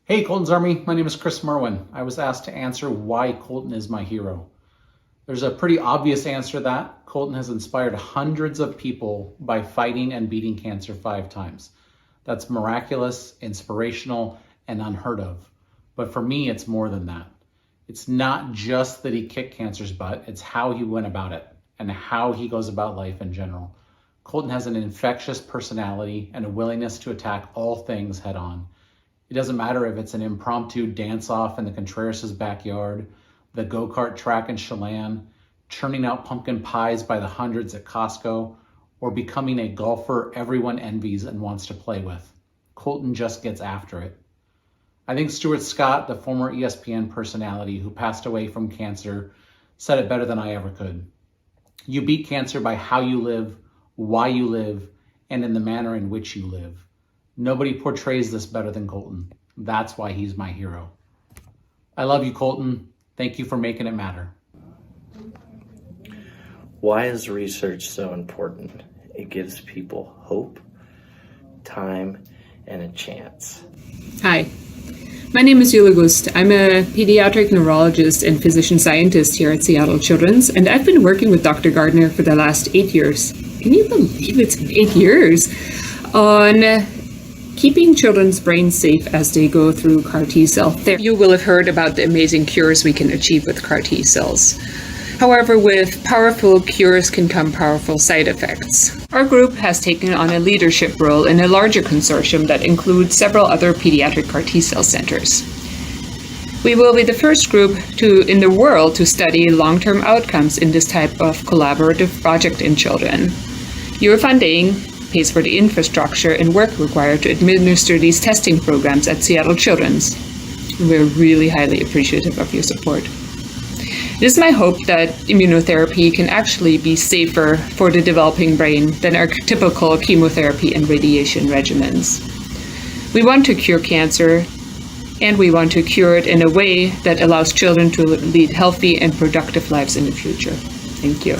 Hey, Colton's Army. My name is Chris Merwin. I was asked to answer why Colton is my hero. There's a pretty obvious answer to that. Colton has inspired hundreds of people by fighting and beating cancer 5 times. That's miraculous, inspirational, and unheard of. But for me, it's more than that. It's not just that he kicked cancer's butt, it's how he went about it and how he goes about life in general. Colton has an infectious personality and a willingness to attack all things head on. It doesn't matter if it's an impromptu dance-off in the Contreras' backyard, the go-kart track in Chelan, churning out pumpkin pies by the hundreds at Costco, or becoming a golfer everyone envies and wants to play with. Colton just gets after it. I think Stuart Scott, the former ESPN personality who passed away from cancer, said it better than I ever could. You beat cancer by how you live, why you live, and in the manner in which you live. Nobody portrays this better than Colton. That's why he's my hero. I love you, Colton. Thank you for making it matter. Why is research so important? It gives people hope, time, and a chance. Hi, my name is Yula Gust. I'm a pediatric neurologist and physician scientist here at Seattle Children's, and I've been working with Dr. Gardner for the last 8 years. Can you believe it's been 8 years? On keeping children's brains safe as they go through CAR T cell therapy. You will have heard about the amazing cures we can achieve with CAR T cells. However, with powerful cures can come powerful side effects. Our group has taken on a leadership role in a larger consortium that includes several other pediatric CAR T cell centers. We will be the first group in the world to study long-term outcomes in this type of collaborative project in children. Your funding pays for the infrastructure and work required to administer these testing programs at Seattle Children's. We're really highly appreciative of your support. It is my hope that immunotherapy can actually be safer for the developing brain than our typical chemotherapy and radiation regimens. We want to cure cancer, and we want to cure it in a way that allows children to lead healthy and productive lives in the future. Thank you.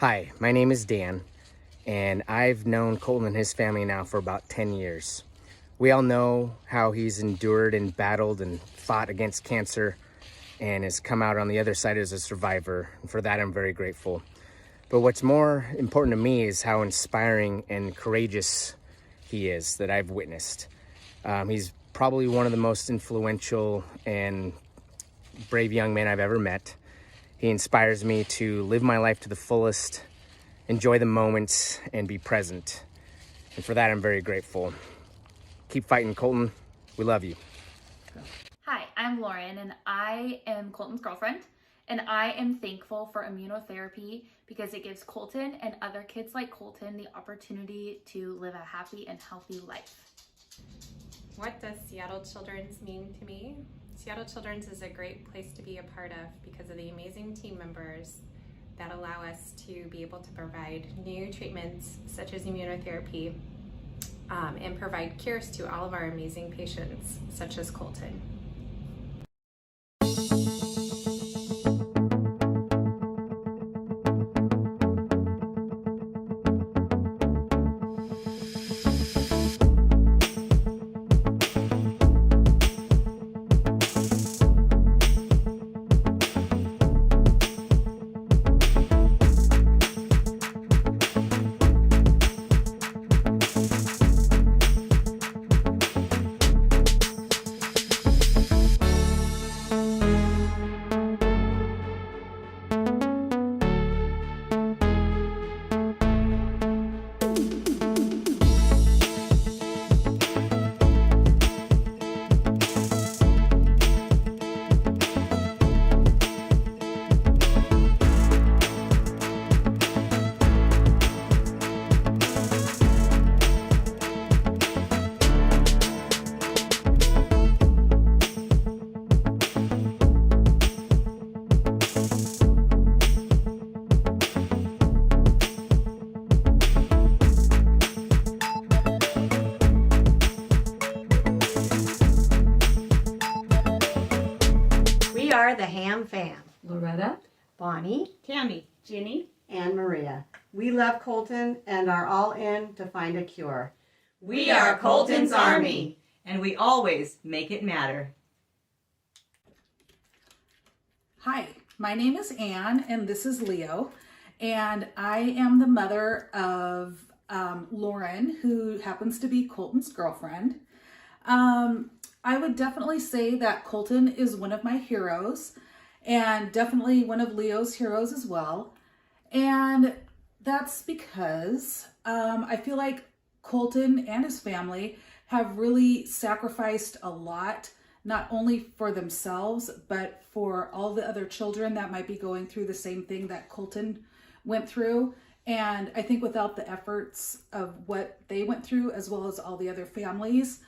Hi, my name is Dan, and I've known Colton and his family now for about 10 years. We all know how he's endured and battled and fought against cancer and has come out on the other side as a survivor. And for that, I'm very grateful. But what's more important to me is how inspiring and courageous he is that I've witnessed. He's probably one of the most influential and brave young men I've ever met. He inspires me to live my life to the fullest, enjoy the moments, and be present. And for that, I'm very grateful. Keep fighting, Colton. We love you. Hi, I'm Lauren, and I am Colton's girlfriend, and I am thankful for immunotherapy because it gives Colton and other kids like Colton the opportunity to live a happy and healthy life. What does Seattle Children's mean to me? Seattle Children's is a great place to be a part of because of the amazing team members that allow us to be able to provide new treatments such as immunotherapy and provide cures to all of our amazing patients such as Colton. Bonnie, Tammy, Ginny, and Maria. We love Colton and are all in to find a cure. we are Colton's Army, and we always make it matter. Hi, my name is Anne and this is Leo, and I am the mother of Lauren, who happens to be Colton's girlfriend. I would definitely say that Colton is one of my heroes and definitely one of Leo's heroes as well. And that's because I feel like Colton and his family have really sacrificed a lot, not only for themselves, but for all the other children that might be going through the same thing that Colton went through. And I think without the efforts of what they went through, as well as all the other families,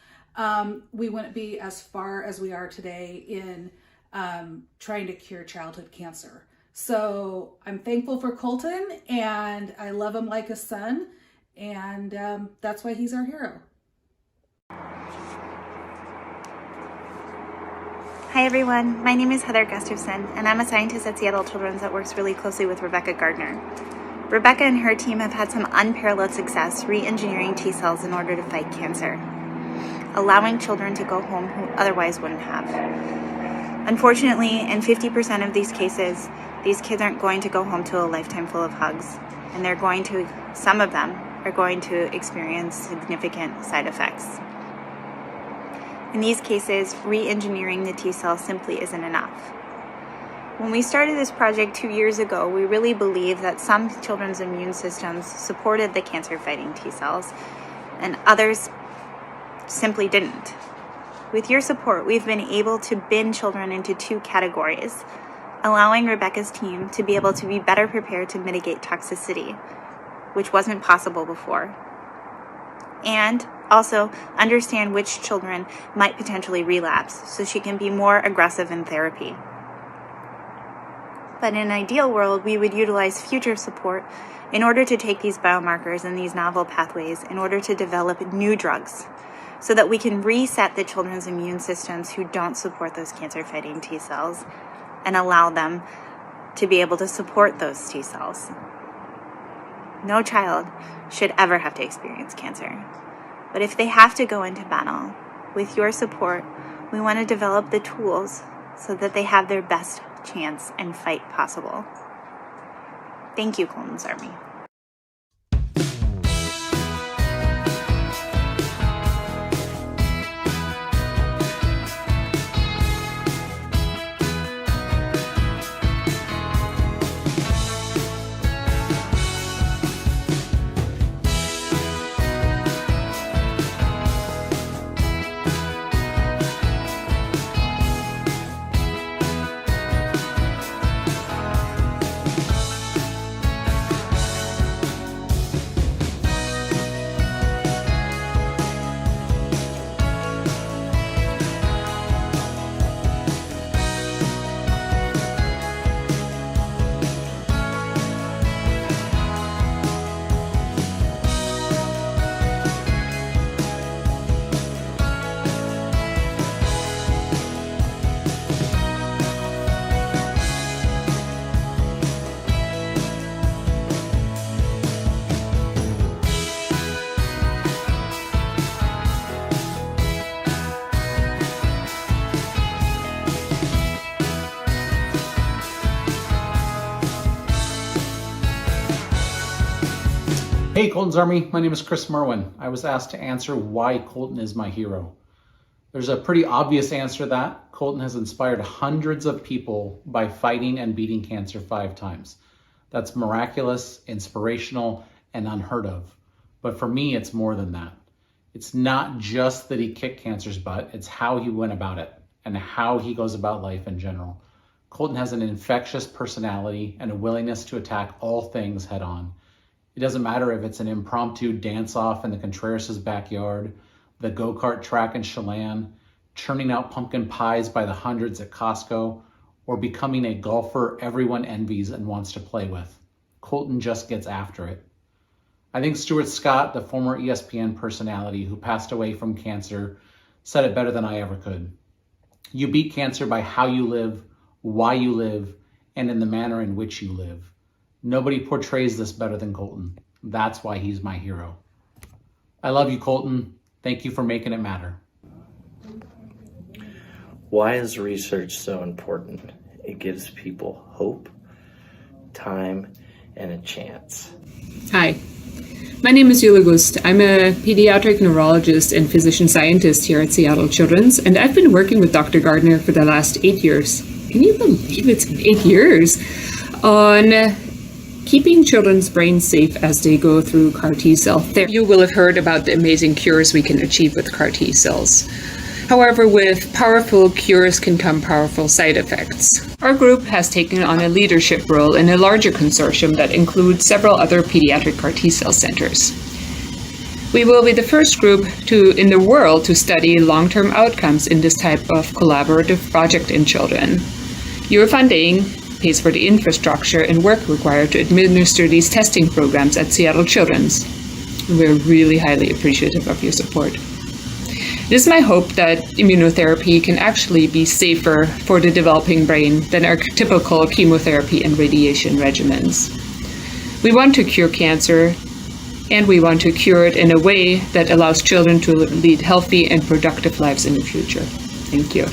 we wouldn't be as far as we are today in trying to cure childhood cancer. So I'm thankful for Colton, and I love him like a son, and that's why he's our hero. Hi everyone, my name is Heather Gustafson, and I'm a scientist at Seattle Children's that works really closely with Rebecca Gardner. Rebecca and her team have had some unparalleled success re-engineering T cells in order to fight cancer, allowing children to go home who otherwise wouldn't have. Unfortunately, in 50% of these cases, these kids aren't going to go home to a lifetime full of hugs, and some of them are going to experience significant side effects. In these cases, re-engineering the T cell simply isn't enough. When we started this project 2 years ago, we really believed that some children's immune systems supported the cancer-fighting T cells, and others simply didn't. With your support, we've been able to bin children into 2 categories, allowing Rebecca's team to be able to be better prepared to mitigate toxicity, which wasn't possible before, and also understand which children might potentially relapse so she can be more aggressive in therapy. But in an ideal world, we would utilize future support in order to take these biomarkers and these novel pathways in order to develop new drugs so that we can reset the children's immune systems who don't support those cancer-fighting T cells and allow them to be able to support those T cells. No child should ever have to experience cancer. But if they have to go into battle, with your support, we want to develop the tools so that they have their best chance and fight possible. Thank you, Colton's Army. Hey, Colton's Army, my name is Chris Merwin. I was asked to answer why Colton is my hero. There's a pretty obvious answer to that. Colton has inspired hundreds of people by fighting and beating cancer 5 times. That's miraculous, inspirational, and unheard of. But for me, it's more than that. It's not just that he kicked cancer's butt, it's how he went about it and how he goes about life in general. Colton has an infectious personality and a willingness to attack all things head on. It doesn't matter if it's an impromptu dance-off in the Contreras' backyard, the go-kart track in Chelan, churning out pumpkin pies by the hundreds at Costco, or becoming a golfer everyone envies and wants to play with. Colton just gets after it. I think Stuart Scott, the former ESPN personality who passed away from cancer, said it better than I ever could. You beat cancer by how you live, why you live, and in the manner in which you live. Nobody portrays this better than Colton. That's why he's my hero. I love you, Colton. Thank you for making it matter. Why is research so important? It gives people hope, time, and a chance. Hi, my name is Yula Gust. I'm a pediatric neurologist and physician scientist here at Seattle Children's, and I've been working with Dr. Gardner for the last 8 years. Can you believe it's been 8 years? On keeping children's brains safe as they go through CAR T cell therapy. You will have heard about the amazing cures we can achieve with CAR T cells. However, with powerful cures can come powerful side effects. Our group has taken on a leadership role in a larger consortium that includes several other pediatric CAR T cell centers. We will be the first group in the world to study long-term outcomes in this type of collaborative project in children. Your funding pays for the infrastructure and work required to administer these testing programs at Seattle Children's. We're really highly appreciative of your support. It is my hope that immunotherapy can actually be safer for the developing brain than our typical chemotherapy and radiation regimens. We want to cure cancer, and we want to cure it in a way that allows children to lead healthy and productive lives in the future. Thank you.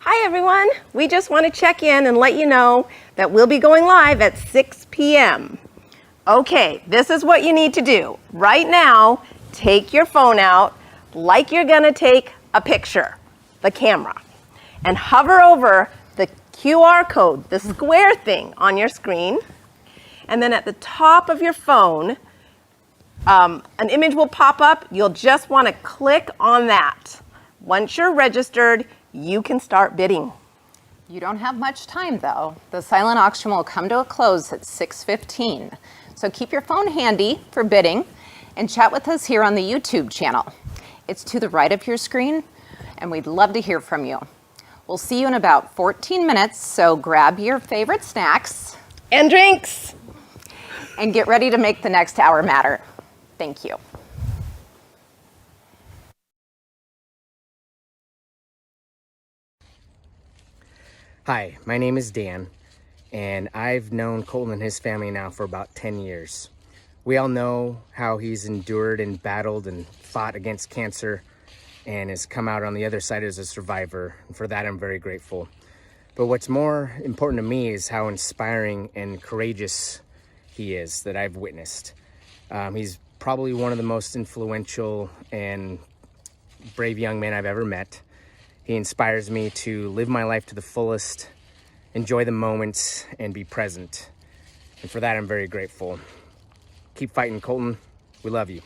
Hi everyone, we just want to check in and let you know that we'll be going live at 6 p.m. Okay, this is what you need to do. Right now, take your phone out like you're gonna take a picture, the camera, and hover over the QR code, the square thing on your screen, and then at the top of your phone, an image will pop up. You'll just want to click on that. Once you're registered, you can start bidding. You don't have much time though. The silent auction will come to a close at 6:15. So keep your phone handy for bidding and chat with us here on the YouTube channel. It's to the right of your screen and we'd love to hear from you. We'll see you in about 14 minutes, so grab your favorite snacks and drinks and get ready to make the next hour matter. Thank you. Hi, my name is Dan, and I've known Colton and his family now for about 10 years. We all know how he's endured and battled and fought against cancer and has come out on the other side as a survivor. And for that, I'm very grateful. But what's more important to me is how inspiring and courageous he is that I've witnessed. He's probably one of the most influential and brave young men I've ever met. He inspires me to live my life to the fullest, enjoy the moments, and be present. And for that, I'm very grateful. Keep fighting, Colton. We love you.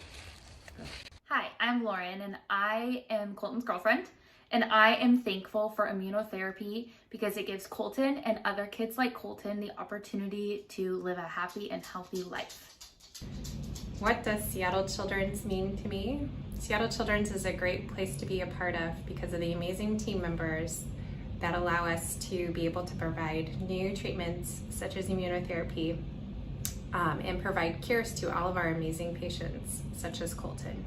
Hi, I'm Lauren, and I am Colton's girlfriend. And I am thankful for immunotherapy because it gives Colton and other kids like Colton the opportunity to live a happy and healthy life. What does Seattle Children's mean to me? Seattle Children's is a great place to be a part of because of the amazing team members that allow us to be able to provide new treatments such as immunotherapy and provide cures to all of our amazing patients, such as Colton.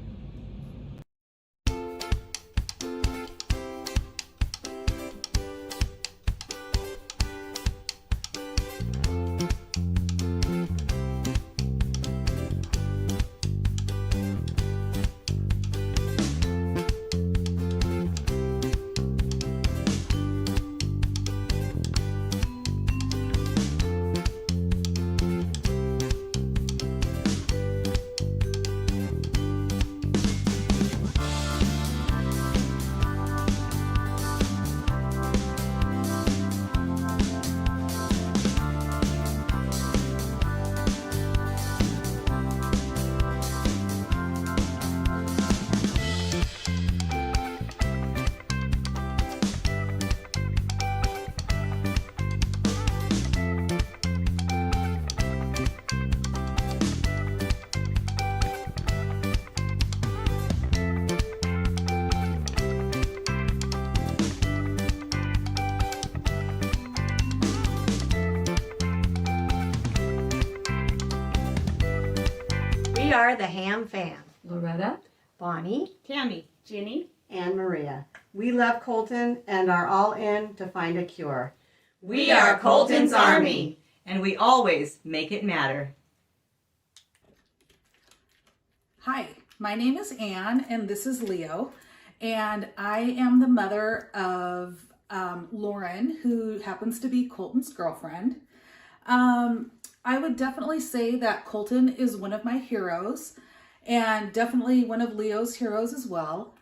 We are the Ham Fam. Loretta, Bonnie, Tammy, Ginny, and Maria. We love Colton and are all in to find a cure. We are Colton's Army, and we always make it matter. Hi, my name is Anne, and this is Leo, and I am the mother of Lauren, who happens to be Colton's girlfriend. I would definitely say that Colton is one of my heroes, and definitely one of Leo's heroes as well.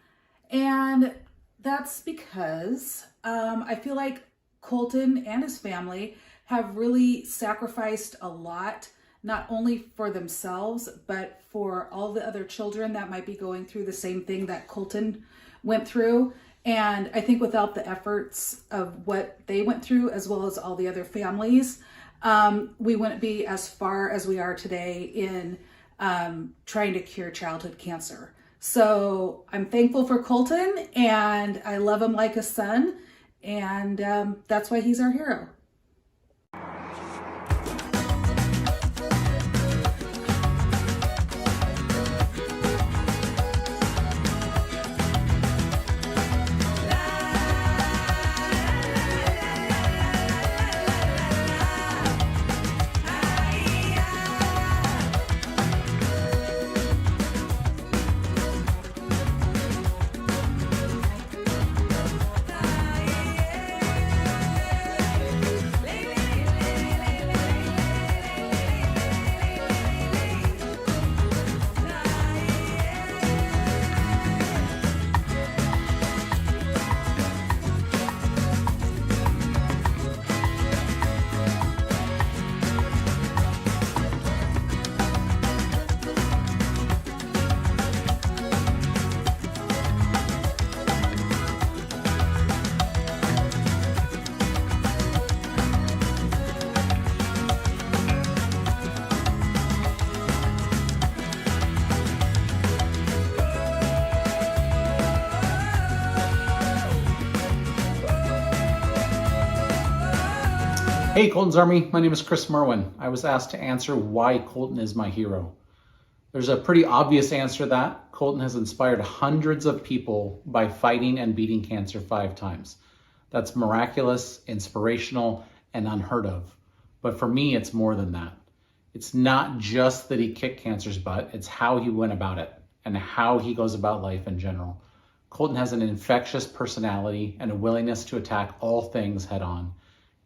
And that's because I feel like Colton and his family have really sacrificed a lot, not only for themselves, but for all the other children that might be going through the same thing that Colton went through. And I think without the efforts of what they went through, as well as all the other families, we wouldn't be as far as we are today in trying to cure childhood cancer. So I'm thankful for Colton, and I love him like a son, and that's why he's our hero. Hey, Colton's Army. My name is Chris Merwin. I was asked to answer why Colton is my hero. There's a pretty obvious answer to that. Colton has inspired hundreds of people by fighting and beating cancer 5 times. That's miraculous, inspirational, and unheard of. But for me, it's more than that. It's not just that he kicked cancer's butt, it's how he went about it and how he goes about life in general. Colton has an infectious personality and a willingness to attack all things head on.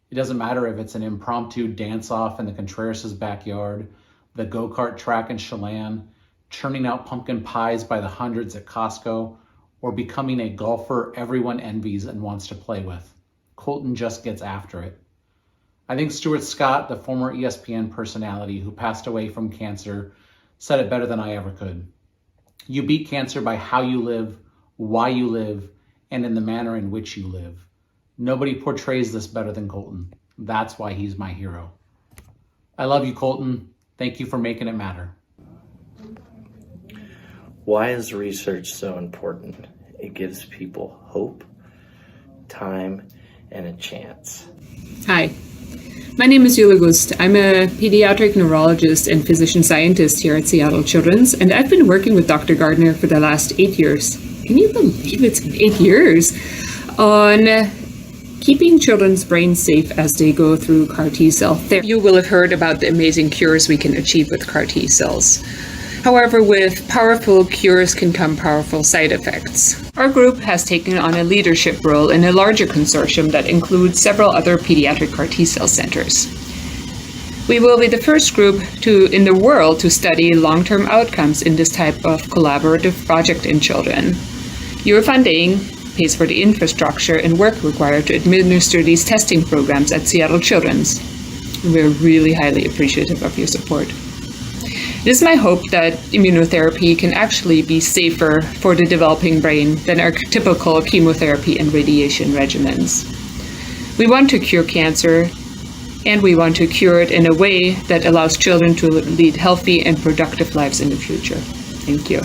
It doesn't matter if it's an impromptu dance-off in the Contreras' backyard, the go-kart track in Chelan, churning out pumpkin pies by the hundreds at Costco, or becoming a golfer everyone envies and wants to play with. Colton just gets after it. I think Stuart Scott, the former ESPN personality who passed away from cancer, said it better than I ever could. You beat cancer by how you live, why you live, and in the manner in which you live. Nobody portrays this better than Colton. That's why he's my hero. I love you, Colton. Thank you for making it matter. Why is research so important? It gives people hope, time, and a chance. Hi, My name is Yula Gust. I'm a pediatric neurologist and physician scientist here at Seattle Children's, and I've been working with Dr. Gardner for the last 8 years. Can you believe it's been 8 years? On keeping children's brains safe as they go through CAR T cell therapy. You will have heard about the amazing cures we can achieve with CAR T cells. However, with powerful cures can come powerful side effects. Our group has taken on a leadership role in a larger consortium that includes several other pediatric CAR T cell centers. We will be the first group in the world to study long-term outcomes in this type of collaborative project in children. Your funding pays for the infrastructure and work required to administer these testing programs at Seattle Children's. We're really highly appreciative of your support. It is my hope that immunotherapy can actually be safer for the developing brain than our typical chemotherapy and radiation regimens. We want to cure cancer, and we want to cure it in a way that allows children to lead healthy and productive lives in the future. Thank you.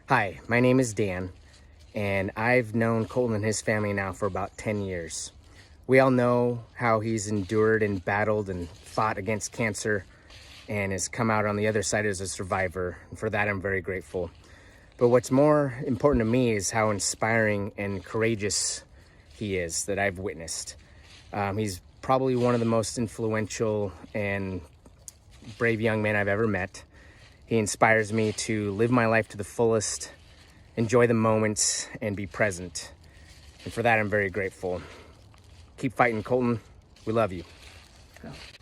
Hi, my name is Dan, and I've known Colton and his family now for about 10 years. We all know how he's endured and battled and fought against cancer and has come out on the other side as a survivor. And for that, I'm very grateful. But what's more important to me is how inspiring and courageous he is that I've witnessed. He's probably one of the most influential and brave young men I've ever met. He inspires me to live my life to the fullest, enjoy the moments, and be present. And for that, I'm very grateful. Keep fighting, Colton. We love you.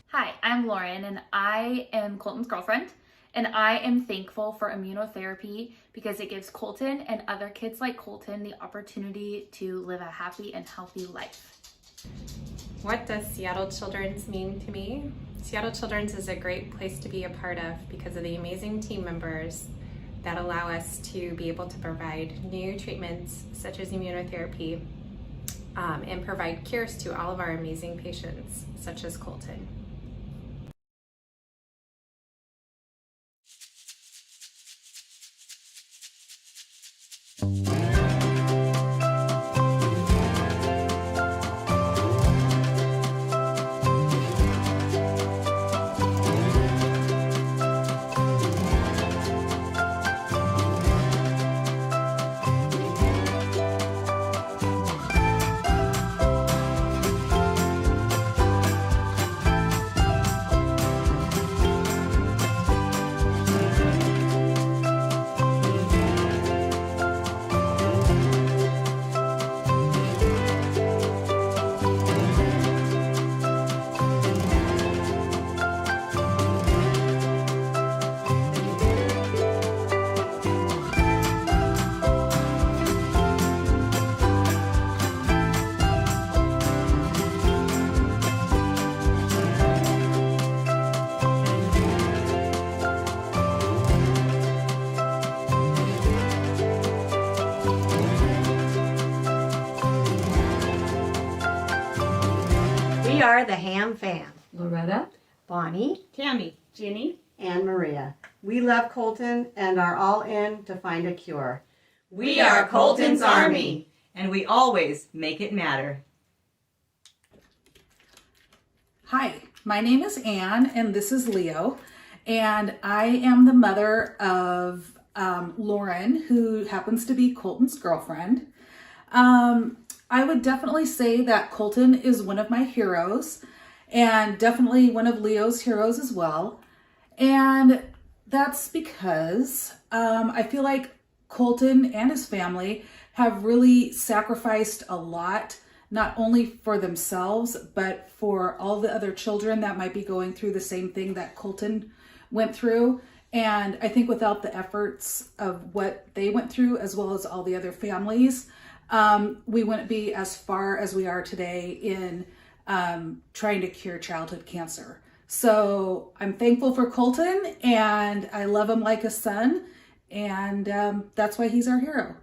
Hi, I'm Lauren, and I am Colton's girlfriend, and I am thankful for immunotherapy because it gives Colton and other kids like Colton the opportunity to live a happy and healthy life. What does Seattle Children's mean to me? Seattle Children's is a great place to be a part of because of the amazing team members that allow us to be able to provide new treatments such as immunotherapy and provide cures to all of our amazing patients such as Colton. We are the Ham Fam. Loretta, Bonnie, Tammy, Ginny, and Maria. We love Colton and are all in to find a cure. we are Colton's Army, and we always make it matter. Hi, my name is Anne, and this is Leo, and I am the mother of Lauren, who happens to be Colton's girlfriend. I would definitely say that Colton is one of my heroes, and definitely one of Leo's heroes as well. And that's because I feel like Colton and his family have really sacrificed a lot, not only for themselves, but for all the other children that might be going through the same thing that Colton went through. And I think without the efforts of what they went through, as well as all the other families, we wouldn't be as far as we are today in trying to cure childhood cancer. So I'm thankful for Colton, and I love him like a son, and that's why he's our hero.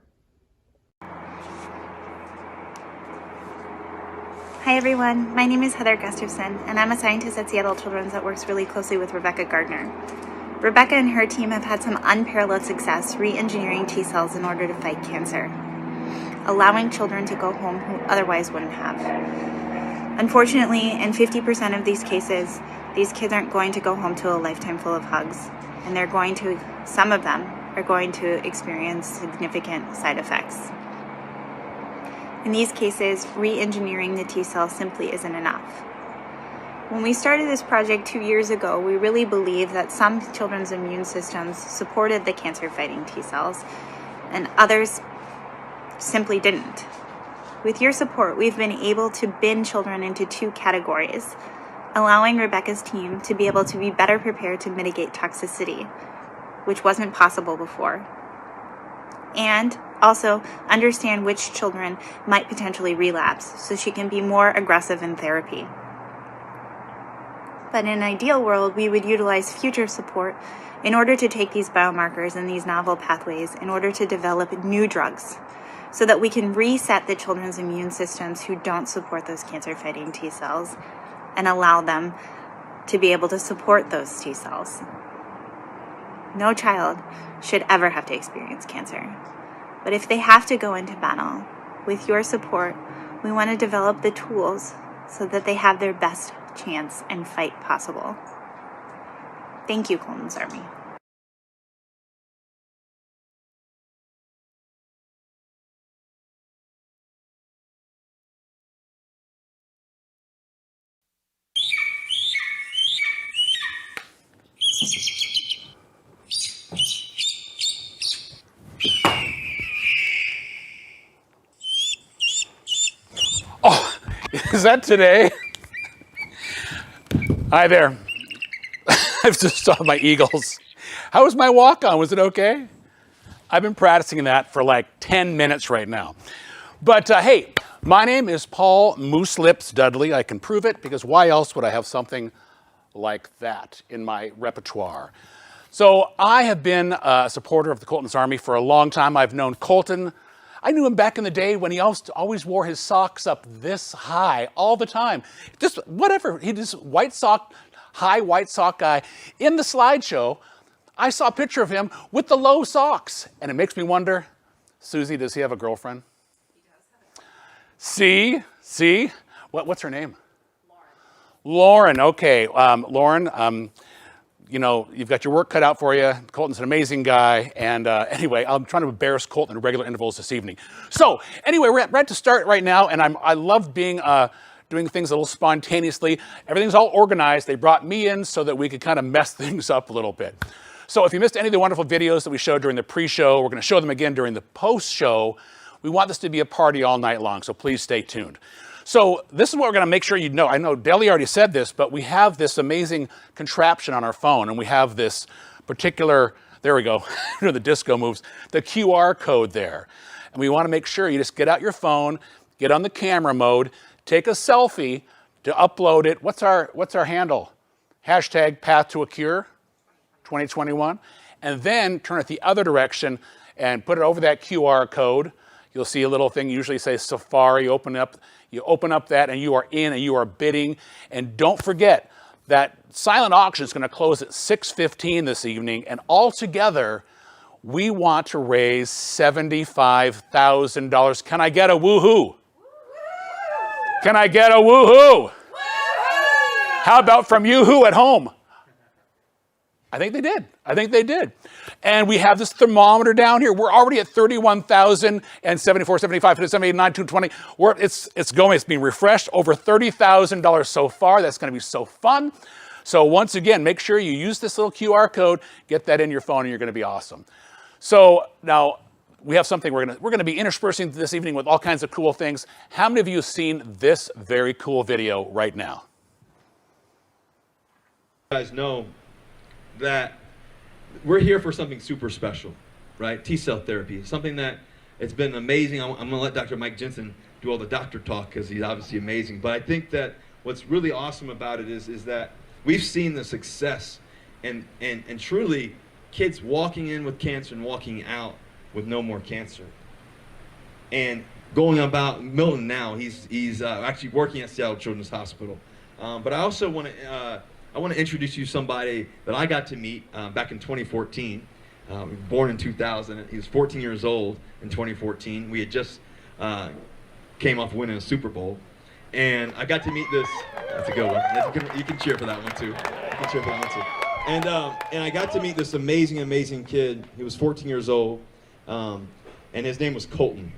Hi everyone, my name is Heather Gustafson, and I'm a scientist at Seattle Children's that works really closely with Rebecca Gardner. Rebecca and her team have had some unparalleled success re-engineering T cells in order to fight cancer, allowing children to go home who otherwise wouldn't have. Unfortunately, in 50% of these cases, these kids aren't going to go home to a lifetime full of hugs, and some of them are going to experience significant side effects. In these cases, re-engineering the T cell simply isn't enough. When we started this project 2 years ago, we really believed that some children's immune systems supported the cancer-fighting T cells, and others simply didn't. With your support, we've been able to bin children into 2 categories, allowing Rebecca's team to be able to be better prepared to mitigate toxicity, which wasn't possible before, and also understand which children might potentially relapse so she can be more aggressive in therapy. But in an ideal world, we would utilize future support in order to take these biomarkers and these novel pathways in order to develop new drugs so that we can reset the children's immune systems who don't support those cancer-fighting T cells and allow them to be able to support those T cells. No child should ever have to experience cancer. But if they have to go into battle, with your support, we want to develop the tools so that they have their best chance and fight possible. Thank you, Colton's Army. Oh, is that today? Hi there. I've just saw my Eagles. How was my walk on? Was it okay? I've been practicing that for like 10 minutes right now. But hey, my name is Paul Moose Lips Dudley. I can prove it because why else would I have something like that in my repertoire? So I have been a supporter of the Colton's Army for a long time. I've known Colton. I knew him back in the day when he always wore his socks up this high all the time. Just whatever, he just high white sock guy. In the slideshow, I saw a picture of him with the low socks. And it makes me wonder, Susie, does he have a girlfriend? He does have a girlfriend. See? What's her name? Lauren, okay. Lauren, you know, you've got your work cut out for you. Colton's an amazing guy. And anyway, I'm trying to embarrass Colton at regular intervals this evening. So anyway, we're ready to start right now. And I love being, doing things a little spontaneously. Everything's all organized. They brought me in so that we could kind of mess things up a little bit. So if you missed any of the wonderful videos that we showed during the pre-show, we're going to show them again during the post-show. We want this to be a party all night long, so please stay tuned. So this is what we're going to make sure you know. I know Deli already said this, but we have this amazing contraption on our phone, and we have this particular, there we go, the disco moves, the QR code there. And we want to make sure you just get out your phone, get on the camera mode, take a selfie to upload it. What's our handle? Hashtag Path to a Cure 2021. And then turn it the other direction and put it over that QR code. You'll see a little thing usually say Safari, open up You open up that and you are in and you are bidding. And don't forget that silent auction is going to close at 6:15 this evening. And altogether, we want to raise $75,000. Can I get a woohoo? Can I get a woohoo? How about from you-hoo at home? I think they did. I think they did. And we have this thermometer down here. We're already at 31,074, 75, 78, 9, 220. It's going. It's being refreshed. Over $30,000 so far. That's going to be so fun. So once again, make sure you use this little QR code. Get that in your phone, and you're going to be awesome. So now we have something we're going to be interspersing this evening with all kinds of cool things. How many of you have seen this very cool video right now? You guys know that we're here for something super special, right? T-cell therapy, something that it's been amazing. I'm going to let Dr. Mike Jensen do all the doctor talk because he's obviously amazing. But I think that what's really awesome about it is that we've seen the success and truly kids walking in with cancer and walking out with no more cancer. And going about Milton now, he's actually working at Seattle Children's Hospital. But I also want to introduce you to somebody that I got to meet back in 2014. Born in 2000. He was 14 years old in 2014. We had just came off winning a Super Bowl. And I got to meet this. That's a good one. You can cheer for that one too. You can cheer for that one too. And I got to meet this amazing kid. He was 14 years old. And his name was Colton.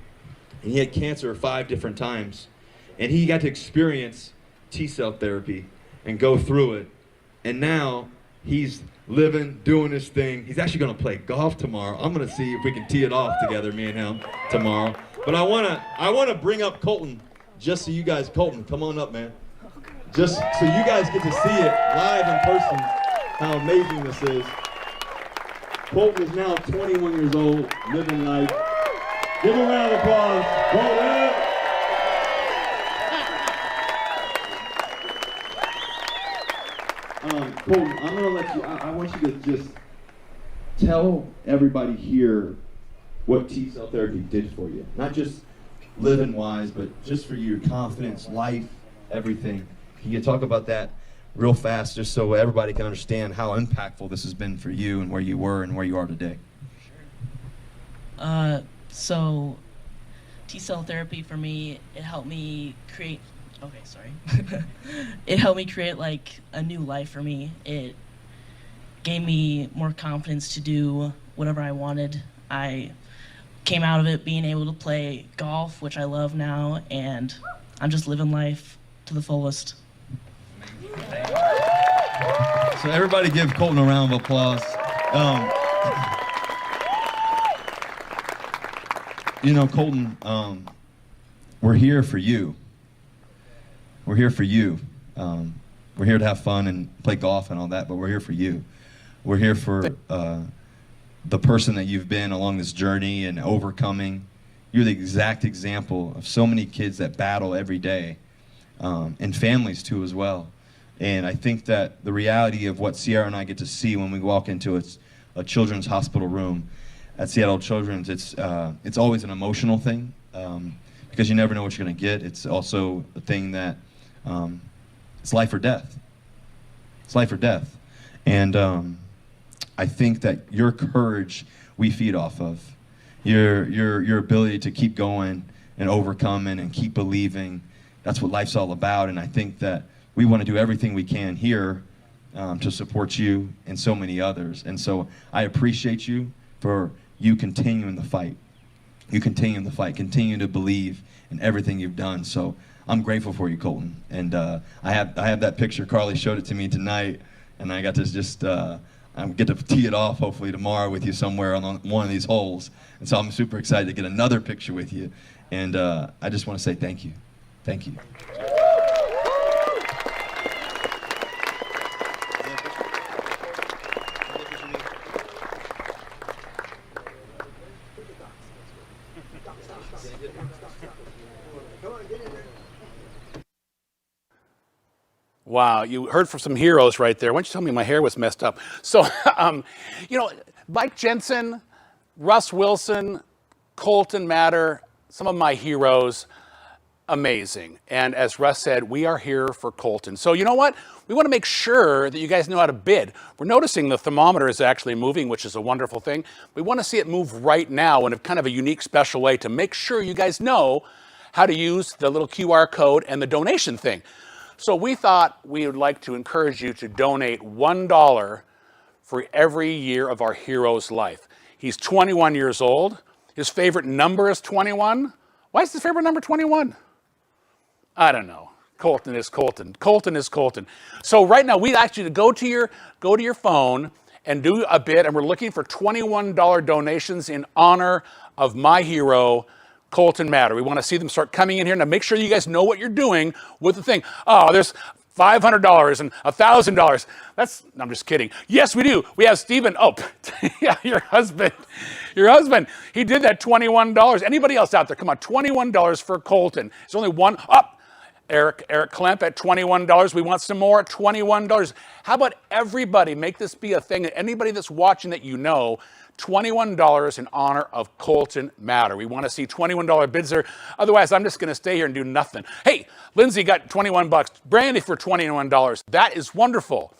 And he had cancer 5 different times. And he got to experience T-cell therapy and go through it. And now he's living, doing his thing. He's actually going to play golf tomorrow. I'm going to see if we can tee it off together, me and him, tomorrow. But I want to bring up Colton just so you guys, Colton, come on up, man. Just so you guys get to see it live in person, how amazing this is. Colton is now 21 years old, living life. Give him a round of applause. Colton! Colton, I'm going to let you, I want you to just tell everybody here what T-cell therapy did for you. Not just living wise, but just for your confidence, life, everything. Can you talk about that real fast just so everybody can understand how impactful this has been for you and where you were and where you are today? So T-cell therapy for me, it helped me create, it helped me create like a new life for me. It gave me more confidence to do whatever I wanted. I came out of it being able to play golf, which I love now, and I'm just living life to the fullest. So everybody give Colton a round of applause. You know, Colton, we're here for you. We're here for you. We're here to have fun and play golf and all that, but we're here for you. We're here for the person that you've been along this journey and overcoming. You're the exact example of so many kids that battle every day, and families too as well. And I think that the reality of what Sierra and I get to see when we walk into a children's hospital room at Seattle Children's, it's always an emotional thing because you never know what you're going to get. It's also a thing that it's life or death. It's life or death. And I think that your courage we feed off of, your ability to keep going and overcoming and keep believing. That's what life's all about. And I think that we want to do everything we can here to support you and so many others. And so I appreciate you for you continuing the fight. You continue the fight, continue to believe in everything you've done. So I'm grateful for you, Colton. And I have that picture. Carly showed it to me tonight, and I got to just get to tee it off hopefully tomorrow with you somewhere on one of these holes. And so I'm super excited to get another picture with you. And I just want to say thank you. Thank you. Wow, you heard from some heroes right there. Why don't you tell me my hair was messed up? So, you know, Mike Jensen, Russ Wilson, Colton Matter, some of my heroes. amazing. And as Russ said, we are here for Colton. So you know what? We want to make sure that you guys know how to bid. We're noticing the thermometer is actually moving, which is a wonderful thing. We want to see it move right now in a kind of a unique, special way to make sure you guys know how to use the little QR code and the donation thing. So we thought we would like to encourage you to donate $1 for every year of our hero's life. He's 21 years old. His favorite number is 21. Why is his favorite number 21? I don't know. Colton is Colton. Colton is Colton. So right now, we actually go to your phone and do a bid, and we're looking for $21 donations in honor of my hero, Colton Matter. We want to see them start coming in here. Now, make sure you guys know what you're doing with the thing. Oh, there's $500 and $1,000. I'm just kidding. Yes, we do. We have Stephen. Oh, yeah, your husband. Your husband. He did that $21. Anybody else out there? Come on, $21 for Colton. It's only one up. Eric Klemp at $21. We want some more at $21. How about everybody make this be a thing? Anybody that's watching that you know, $21 in honor of Colton Matter. We want to see $21 bids there. Otherwise, I'm just going to stay here and do nothing. Hey, Lindsay got 21 bucks. Brandy for $21. That is wonderful.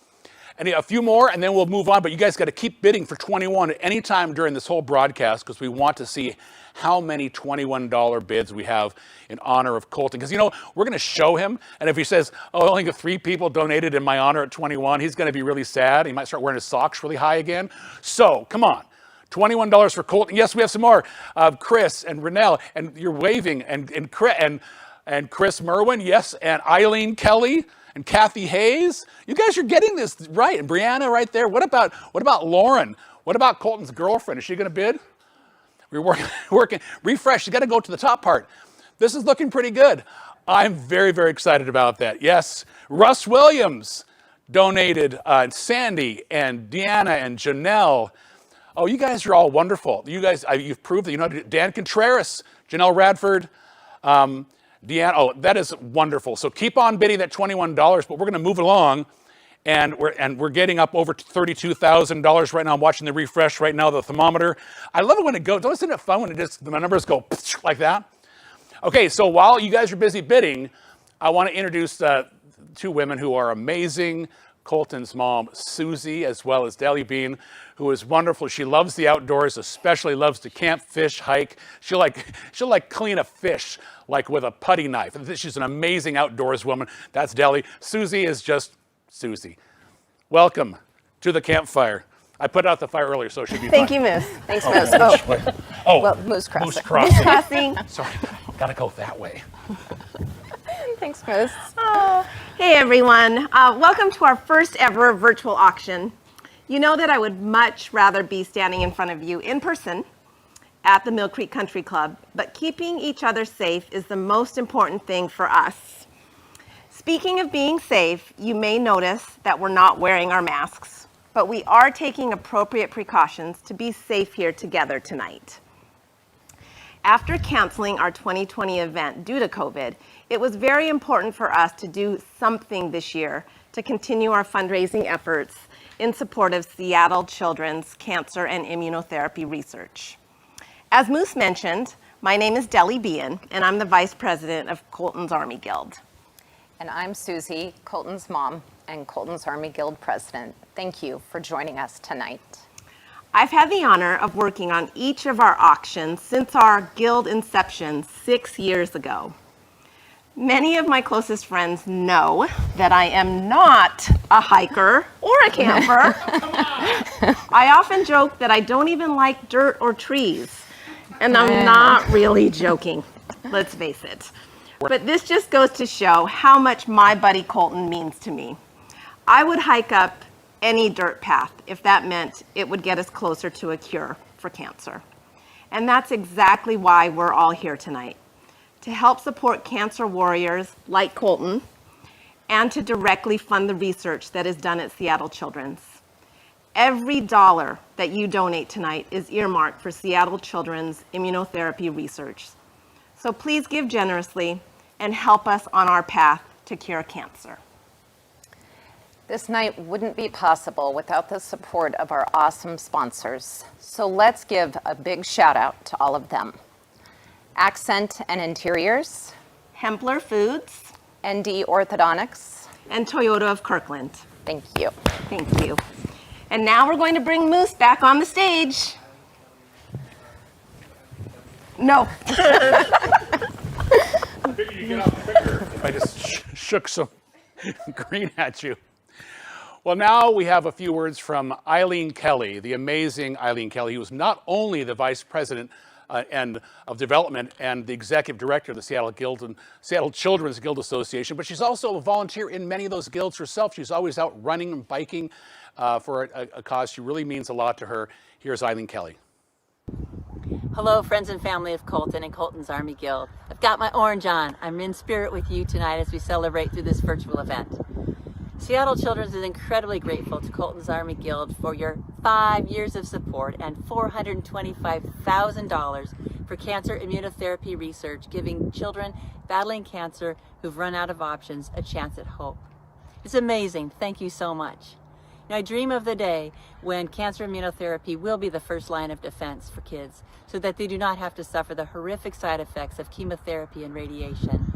And a few more, and then we'll move on. But you guys got to keep bidding for 21 at any time during this whole broadcast, because we want to see how many $21 bids we have in honor of Colton. Because, you know, we're going to show him. And if he says, oh, only 3 people donated in my honor at 21, he's going to be really sad. He might start wearing his socks really high again. So, come on. $21 for Colton. Yes, we have some more. Chris and Renelle, and you're waving, and Chris Merwin, yes, and Eileen Kelly. And Kathy Hayes, you guys are getting this right. And Brianna right there. What about Lauren? What about Colton's girlfriend? Is she going to bid? We're working. Refresh. You got to go to the top part. This is looking pretty good. I'm very, very excited about that. Yes, Russ Williams donated. Sandy and Deanna and Janelle. Oh, you guys are all wonderful. You guys, you've proved that you know. Dan Contreras, Janelle Radford. Deanna, oh, that is wonderful. So keep on bidding that $21, but we're going to move along, and we're getting up over $32,000 right now. I'm watching the refresh right now, the thermometer. I love it when it goes. Don't isn't it fun when the numbers go like that? Okay, so while you guys are busy bidding, I want to introduce 2 women who are amazing. Colton's mom, Susie, as well as Deli Bean, who is wonderful. She loves the outdoors, especially loves to camp, fish, hike. She'll like clean a fish like with a putty knife. She's an amazing outdoors woman. That's Deli. Susie is just Susie. Welcome to the campfire. I put out the fire earlier, so it should be Thank fine. you, Moose. Thanks, Oh, Moose. Oh, well, Moose Crossing. Moose Crossing. Moose Crossing. Sorry, gotta go that way. Thanks, Moose. Hey, everyone. Welcome to our first ever virtual auction. You know that I would much rather be standing in front of you in person at the Mill Creek Country Club, but keeping each other safe is the most important thing for us. Speaking of being safe, you may notice that we're not wearing our masks, but we are taking appropriate precautions to be safe here together tonight. After canceling our 2020 event due to COVID, it was very important for us to do something this year to continue our fundraising efforts in support of Seattle children's cancer and immunotherapy research. As Moose mentioned, my name is Deli Bean, and I'm the Vice President of Colton's Army Guild. And I'm Susie, Colton's mom and Colton's Army Guild President. Thank you for joining us tonight. I've had the honor of working on each of our auctions since our guild inception 6 years ago. Many of my closest friends know that I am not a hiker or a camper. I often joke that I don't even like dirt or trees. And I'm not really joking, let's face it. But this just goes to show how much my buddy Colton means to me. I would hike up any dirt path if that meant it would get us closer to a cure for cancer. And that's exactly why we're all here tonight, to help support cancer warriors like Colton and to directly fund the research that is done at Seattle Children's. Every dollar that you donate tonight is earmarked for Seattle Children's immunotherapy research. So please give generously and help us on our path to cure cancer. This night wouldn't be possible without the support of our awesome sponsors. So let's give a big shout out to all of them. Accent and Interiors, Hempler Foods, ND Orthodontics, and Toyota of Kirkland. Thank you. Thank you. And now we're going to bring Moose back on the stage. No. Figured you get off quicker if I just shook some green at you. Well, now we have a few words from Eileen Kelly, the amazing Eileen Kelly, who is not only the Vice President of Development and the Executive Director of the Seattle Guild and Seattle Children's Guild Association, but she's also a volunteer in many of those guilds herself. She's always out running and biking for a cause. She really means a lot to her. Here's Eileen Kelly. Hello, friends and family of Colton and Colton's Army Guild. I've got my orange on. I'm in spirit with you tonight as we celebrate through this virtual event. Seattle Children's is incredibly grateful to Colton's Army Guild for your 5 years of support and $425,000 for cancer immunotherapy research, giving children battling cancer who've run out of options a chance at hope. It's amazing. Thank you so much. Now, I dream of the day when cancer immunotherapy will be the first line of defense for kids so that they do not have to suffer the horrific side effects of chemotherapy and radiation.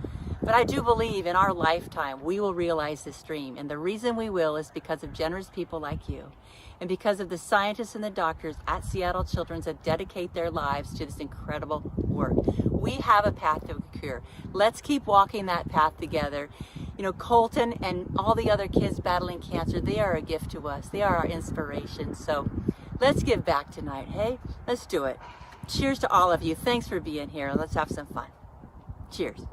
But I do believe in our lifetime we will realize this dream, and the reason we will is because of generous people like you and because of the scientists and the doctors at Seattle Children's that dedicate their lives to this incredible work. We have a path to a cure. Let's keep walking that path together. You know, Colton and all the other kids battling cancer, they are a gift to us. They are our inspiration. So let's give back tonight, hey? Let's do it. Cheers to all of you. Thanks for being here. Let's have some fun. Cheers.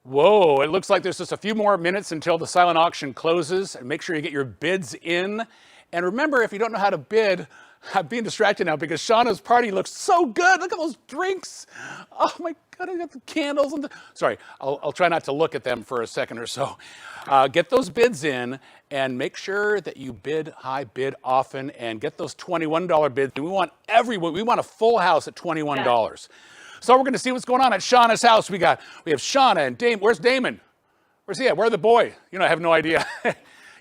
Whoa, it looks like there's just a few more minutes until the silent auction closes. And make sure you get your bids in. And remember, if you don't know how to bid, I'm being distracted now because Shauna's party looks so good. Look at those drinks. Oh my God, I got the candles. Sorry, I'll try not to look at them for a second or so. Get those bids in and make sure that you bid high, bid often, and get those $21 bids. We want everyone, we want a full house at $21. Yeah. So we're going to see what's going on at Shauna's house. We have Shauna and Damon. Where's Damon? Where's he at? Where's the boy? You know, I have no idea.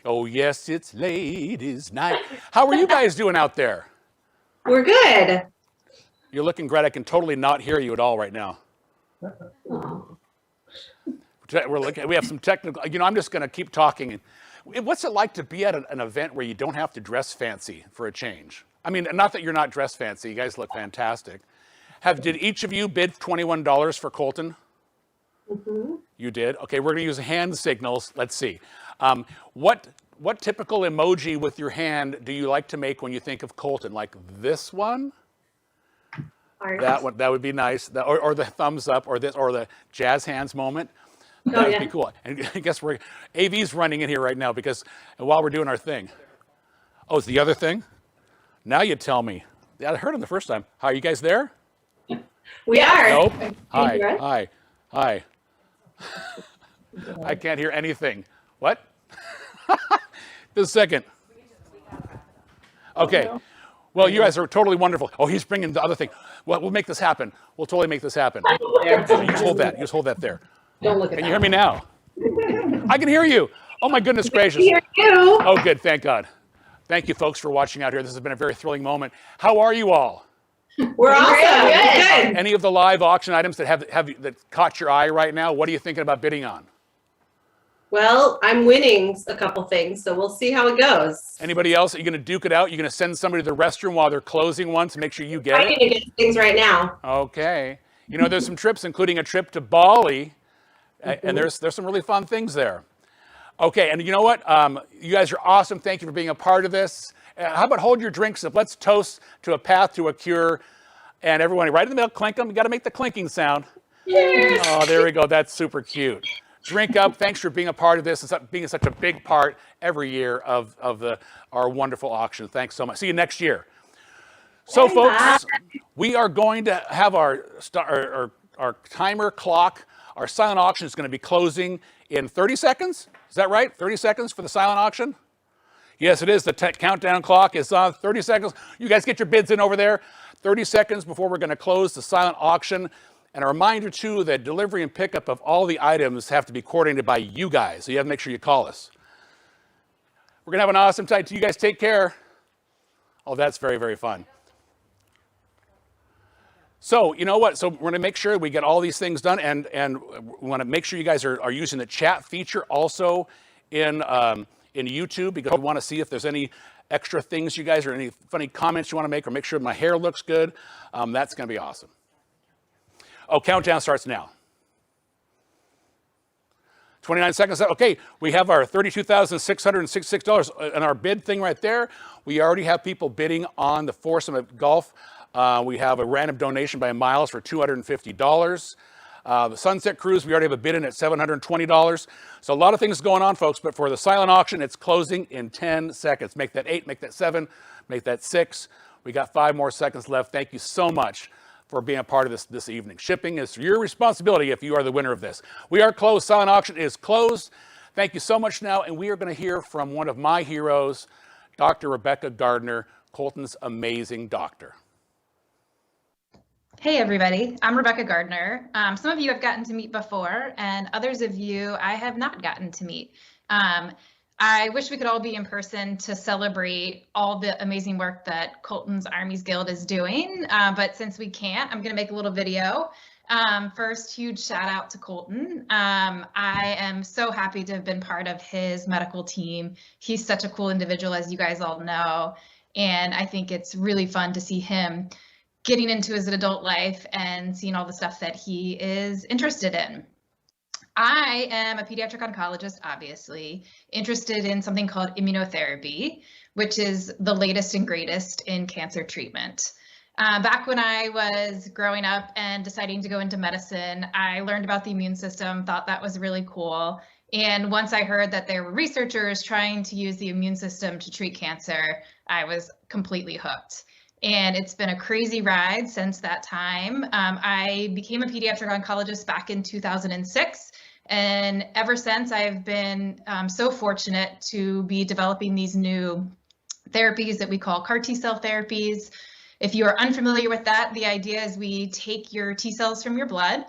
Oh, yes, it's ladies' night. How are you guys doing out there? We're good. You're looking great. I can totally not hear you at all right now. Oh. We have some technical, you know, I'm just going to keep talking. What's it like to be at an event where you don't have to dress fancy for a change? I mean, not that you're not dressed fancy. You guys look fantastic. Did each of you bid $21 for Colton? Mm-hmm. You did? Okay, we're going to use hand signals. Let's see. What typical emoji with your hand do you like to make when you think of Colton? Like this one? Heart. That one, that would be nice. Or the thumbs up, or this, or the jazz hands moment. That would be cool. And I guess AV's running in here right now because while we're doing our thing. Oh, it's the other thing? Now you tell me. I heard him the first time. Hi, are you guys there? We are. Nope. Hi. I can't hear anything. What? Just a second. Okay. Well, you guys are totally wonderful. Oh, he's bringing the other thing. Well, we'll make this happen. We'll totally make this happen. You just hold that. You just hold that there. Don't look at Can you hear me now? I can hear you. Oh, my goodness gracious. Hear you. Oh, good. Thank God. Thank you, folks, for watching out here. This has been a very thrilling moment. How are you all? We're awesome. Good. Any of the live auction items that caught your eye right now, what are you thinking about bidding on? Well, I'm winning a couple things, so we'll see how it goes. Anybody else? Are you going to duke it out? You're going to send somebody to the restroom while they're closing one to make sure you get it? I need to get things right now. Okay. You know, there's some trips, including a trip to Bali, and there's some really fun things there. Okay, and you know what? You guys are awesome. Thank you for being a part of this. How about hold your drinks up? Let's toast to a path to a cure. And everyone, right in the middle, clink them. You got to make the clinking sound. Cheers. Oh, there we go. That's super cute. Drink up. Thanks for being a part of this and being such a big part every year of our wonderful auction. Thanks so much. See you next year. So, folks, we are going to have our timer clock. Our silent auction is going to be closing in 30 seconds. Is that right? 30 seconds for the silent auction? Yes, it is. The countdown clock is on 30 seconds. You guys get your bids in over there. 30 seconds before we're going to close the silent auction. And a reminder, too, that delivery and pickup of all the items have to be coordinated by you guys. So you have to make sure you call us. We're going to have an awesome time. You guys take care. Oh, that's very, very fun. So you know what? So we're going to make sure we get all these things done, and we want to make sure you guys are using the chat feature also in YouTube, because we want to see if there's any extra things you guys or any funny comments you want to make, or make sure my hair looks good. That's going to be awesome. Oh, countdown starts now. 29 seconds. Okay, we have our $32,666 in our bid thing right there. We already have people bidding on the foursome at golf. We have a random donation by Miles for $250. The Sunset Cruise, we already have a bid in at $720. So a lot of things going on, folks, but for the silent auction, it's closing in 10 seconds. Make that 8, make that 7, make that 6. We got 5 more seconds left. Thank you so much for being a part of this evening. Shipping is your responsibility if you are the winner of this. We are closed. Silent auction is closed. Thank you so much now, and we are going to hear from one of my heroes, Dr. Rebecca Gardner, Colton's amazing doctor. Hey everybody, I'm Rebecca Gardner. Some of you have gotten to meet before, and others of you I have not gotten to meet. I wish we could all be in person to celebrate all the amazing work that Colton's Armies Guild is doing, but since we can't, I'm going to make a little video. First, huge shout out to Colton. I am so happy to have been part of his medical team. He's such a cool individual, as you guys all know, and I think it's really fun to see him getting into his adult life and seeing all the stuff that he is interested in. I am a pediatric oncologist, obviously, interested in something called immunotherapy, which is the latest and greatest in cancer treatment. Back when I was growing up and deciding to go into medicine, I learned about the immune system, thought that was really cool. And once I heard that there were researchers trying to use the immune system to treat cancer, I was completely hooked. And it's been a crazy ride since that time. I became a pediatric oncologist back in 2006. And ever since, I've been so fortunate to be developing these new therapies that we call CAR T-cell therapies. If you are unfamiliar with that, the idea is we take your T-cells from your blood,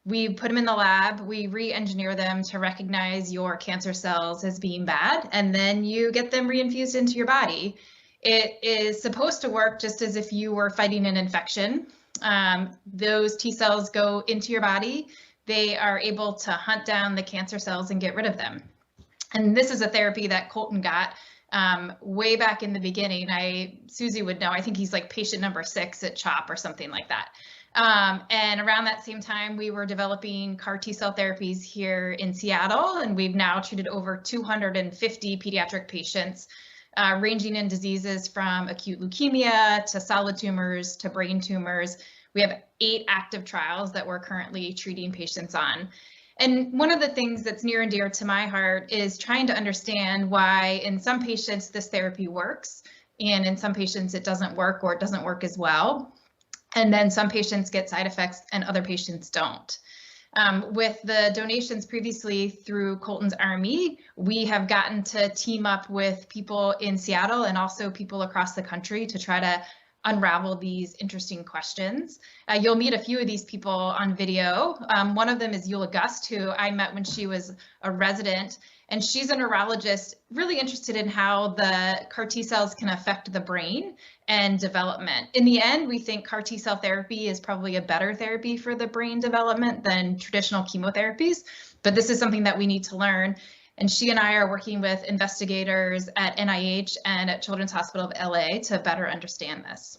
we put them in the lab, we re-engineer them to recognize your cancer cells as being bad, and then you get them reinfused into your body. It is supposed to work just as if you were fighting an infection. Those T cells go into your body. They are able to hunt down the cancer cells and get rid of them. And this is a therapy that Colton got way back in the beginning. Susie would know, I think he's like patient number 6 at CHOP or something like that. And around that same time, we were developing CAR T-cell therapies here in Seattle, and we've now treated over 250 pediatric patients, ranging in diseases from acute leukemia to solid tumors to brain tumors. We have 8 active trials that we're currently treating patients on. And one of the things that's near and dear to my heart is trying to understand why in some patients this therapy works, and in some patients it doesn't work, or it doesn't work as well. And then some patients get side effects and other patients don't. With the donations previously through Colton's Army, we have gotten to team up with people in Seattle and also people across the country to try to unravel these interesting questions. You'll meet a few of these people on video. One of them is Eula Gust, who I met when she was a resident, and she's a neurologist really interested in how the CAR T cells can affect the brain and development. In the end, we think CAR T cell therapy is probably a better therapy for the brain development than traditional chemotherapies, but this is something that we need to learn. And she and I are working with investigators at NIH and at Children's Hospital of LA to better understand this.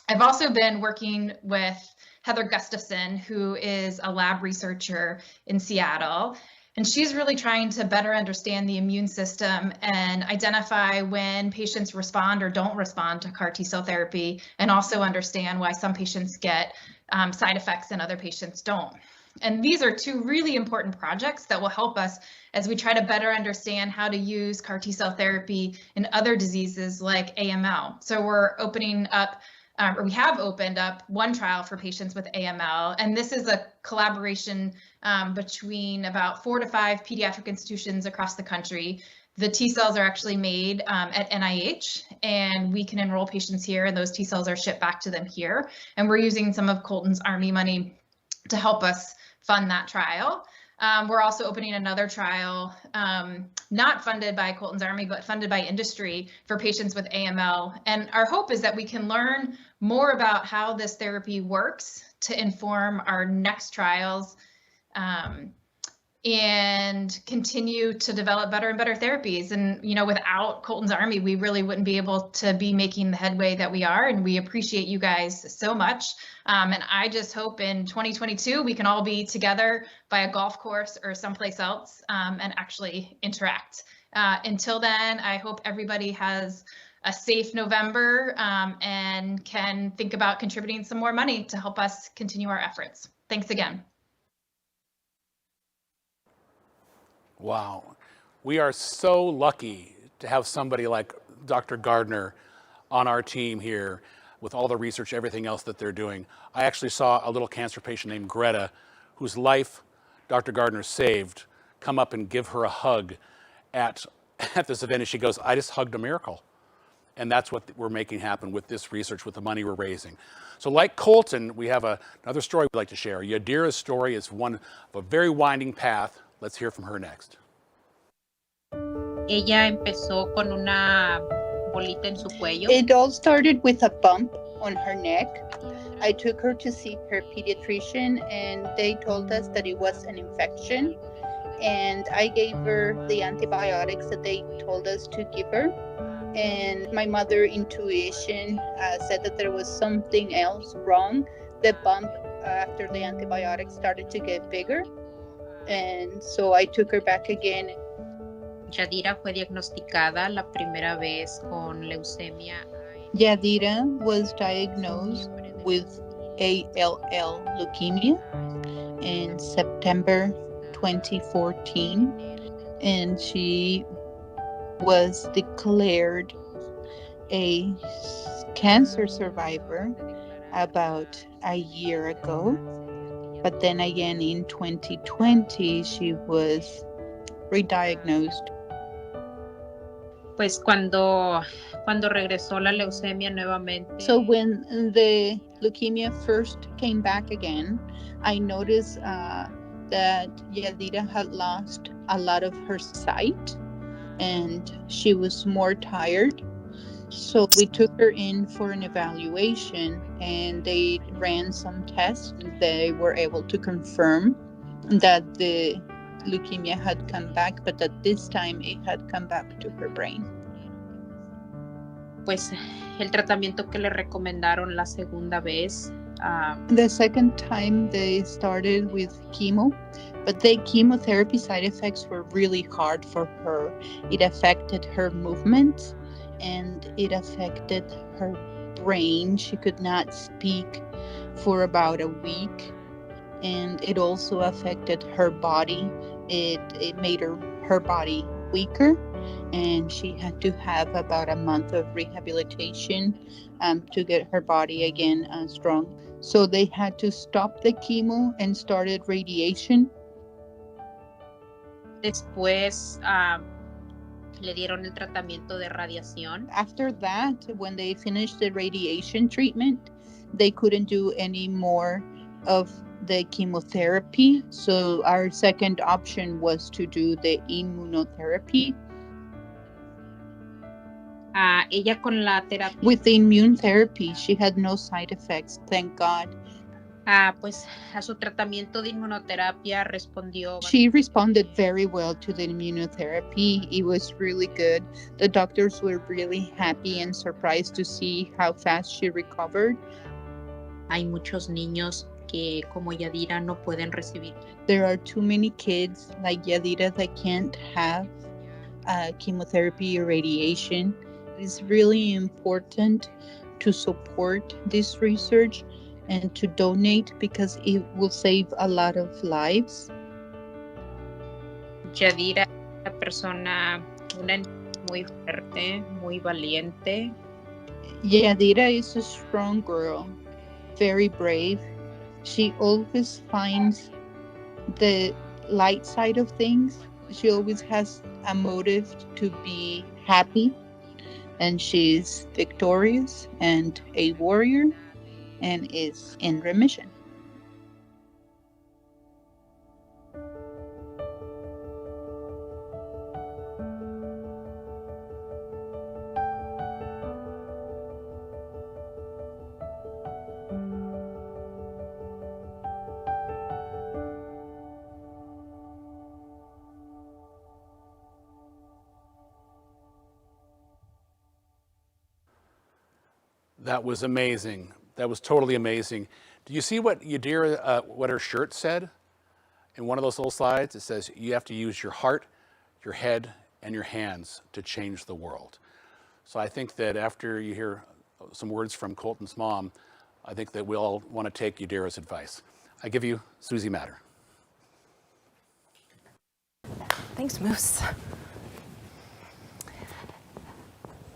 I've also been working with Heather Gustafson, who is a lab researcher in Seattle, and she's really trying to better understand the immune system and identify when patients respond or don't respond to CAR T-cell therapy, and also understand why some patients get side effects and other patients don't. And these are 2 really important projects that will help us as we try to better understand how to use CAR T-cell therapy in other diseases like AML. So we're opening up, or we have opened up one trial for patients with AML, and this is a collaboration between about 4 to 5 pediatric institutions across the country. The T cells are actually made at NIH, and we can enroll patients here, and those T cells are shipped back to them here. And we're using some of Colton's Army money to help us fund that trial. We're also opening another trial, not funded by Colton's Army, but funded by industry for patients with AML. And our hope is that we can learn more about how this therapy works to inform our next trials, and continue to develop better and better therapies. And, you know, without Colton's Army, we really wouldn't be able to be making the headway that we are. And we appreciate you guys so much. And I just hope in 2022, we can all be together by a golf course or someplace else and actually interact. Until then, I hope everybody has a safe November and can think about contributing some more money to help us continue our efforts. Thanks again. Wow. We are so lucky to have somebody like Dr. Gardner on our team here with all the research, everything else that they're doing. I actually saw a little cancer patient named Greta, whose life Dr. Gardner saved, come up and give her a hug at this event. And she goes, I just hugged a miracle. And that's what we're making happen with this research, with the money we're raising. So like Colton, we have another story we'd like to share. Yadira's story is one of a very winding path. Let's hear from her next. Ella empezó con una bolita en su cuello. It all started with a bump on her neck. I took her to see her pediatrician and they told us that it was an infection. And I gave her the antibiotics that they told us to give her. And my mother intuition said that there was something else wrong. The bump after the antibiotics started to get bigger. And so I took her back again. Yadira fue diagnosticada la primera vez con leucemia. Yadira was diagnosed with ALL leukemia in September 2014, and she was declared a cancer survivor about a year ago. But then again in 2020, she was re-diagnosed. Pues cuando regresó la leucemia nuevamente. So when the leukemia first came back again, I noticed that Yadira had lost a lot of her sight and she was more tired. So we took her in for an evaluation and they ran some tests. They were able to confirm that the leukemia had come back, but at this time it had come back to her brain. Pues el tratamiento que le recomendaron la segunda vez. The second time they started with chemo, but the chemotherapy side effects were really hard for her. It affected her movement and it affected her brain. She could not speak for about a week, and it also affected her body. It made her body weaker, and she had to have about a month of rehabilitation to get her body again strong. So they had to stop the chemo and started radiation. Después le dieron el tratamiento de radiación. After that, when they finished the radiation treatment, they couldn't do any more of the chemotherapy. So our second option was to do the immunotherapy. Ella con la terapia. With the immune therapy, she had no side effects, thank God. Pues a su tratamiento de inmunoterapia respondió. She responded very well to the immunotherapy. It was really good. The doctors were really happy and surprised to see how fast she recovered. Hay muchos niños que como Yadira no pueden recibir. There are too many kids like Yadira that can't have chemotherapy or radiation. It's really important to support this research and to donate because it will save a lot of lives. Yadira es una persona muy fuerte, muy valiente. Yadira is a strong girl, very brave. She always finds the light side of things. She always has a motive to be happy, and she's victorious and a warrior and is in remission. That was amazing. That was totally amazing. Do you see what Yadira, what her shirt said? In one of those little slides, it says, you have to use your heart, your head, and your hands to change the world. So I think that after you hear some words from Colton's mom, I think that we all want to take Yadira's advice. I give you Susie Matter. Thanks, Moose.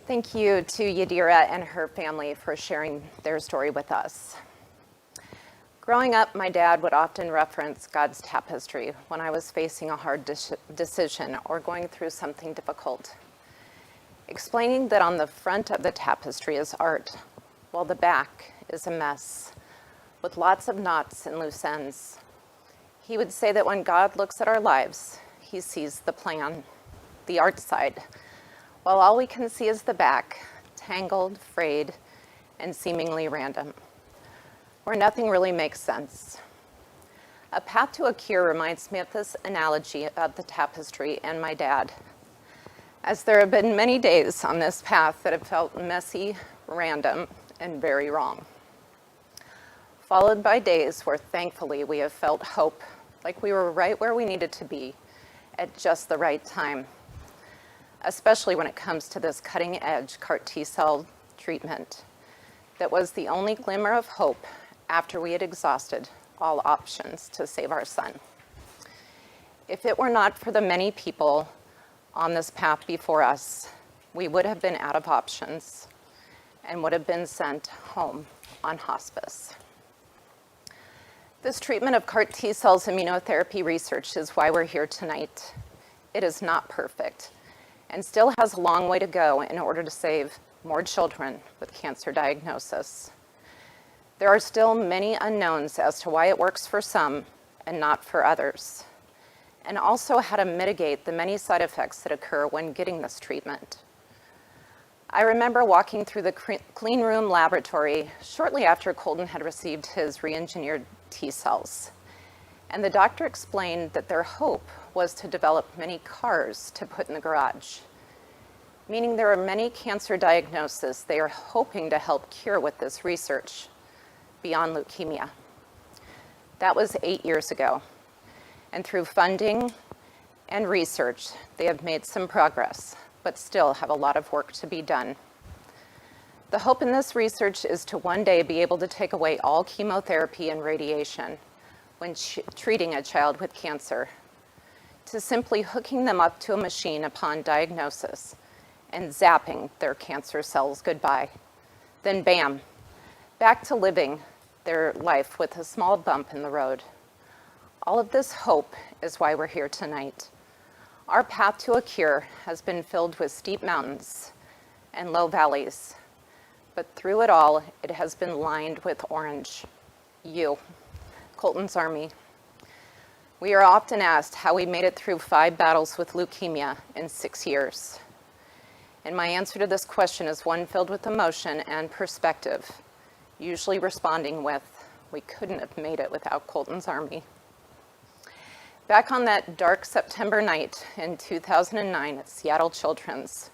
Thank you to Yadira and her family for sharing their story with us. Growing up, my dad would often reference God's tapestry when I was facing a hard decision or going through something difficult, explaining that on the front of the tapestry is art, while the back is a mess with lots of knots and loose ends. He would say that when God looks at our lives, he sees the plan, the art side, while all we can see is the back, tangled, frayed, and seemingly random, where nothing really makes sense. A path to a cure reminds me of this analogy of the tapestry and my dad, as there have been many days on this path that have felt messy, random, and very wrong, followed by days where thankfully we have felt hope, like we were right where we needed to be at just the right time, especially when it comes to this cutting-edge CAR T-cell treatment that was the only glimmer of hope after we had exhausted all options to save our son. If it were not for the many people on this path before us, we would have been out of options and would have been sent home on hospice. This treatment of CAR T-cells immunotherapy research is why we're here tonight. It is not perfect and still has a long way to go in order to save more children with cancer diagnosis. There are still many unknowns as to why it works for some and not for others, and also how to mitigate the many side effects that occur when getting this treatment. I remember walking through the clean room laboratory shortly after Colton had received his re-engineered T-cells, and the doctor explained that their hope was to develop many cars to put in the garage, meaning there are many cancer diagnoses they are hoping to help cure with this research beyond leukemia. That was 8 years ago, and through funding and research, they have made some progress, but still have a lot of work to be done. The hope in this research is to one day be able to take away all chemotherapy and radiation when treating a child with cancer, to simply hooking them up to a machine upon diagnosis and zapping their cancer cells goodbye. Then bam, back to living their life with a small bump in the road. All of this hope is why we're here tonight. Our path to a cure has been filled with steep mountains and low valleys, but through it all, it has been lined with orange. You, Colton's Army. We are often asked how we made it through 5 battles with leukemia in 6 years. And my answer to this question is one filled with emotion and perspective, usually responding with, we couldn't have made it without Colton's Army. Back on that dark September night in 2009 at Seattle Children's,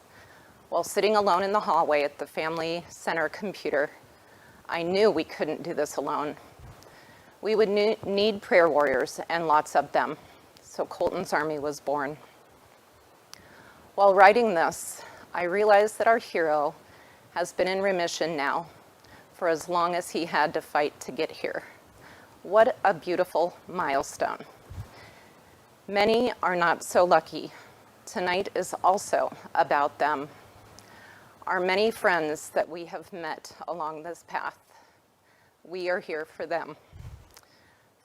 while sitting alone in the hallway at the Family Center computer, I knew we couldn't do this alone. We would need prayer warriors and lots of them, so Colton's Army was born. While writing this, I realized that our hero has been in remission now for as long as he had to fight to get here. What a beautiful milestone. Many are not so lucky. Tonight is also about them. Our many friends that we have met along this path, we are here for them.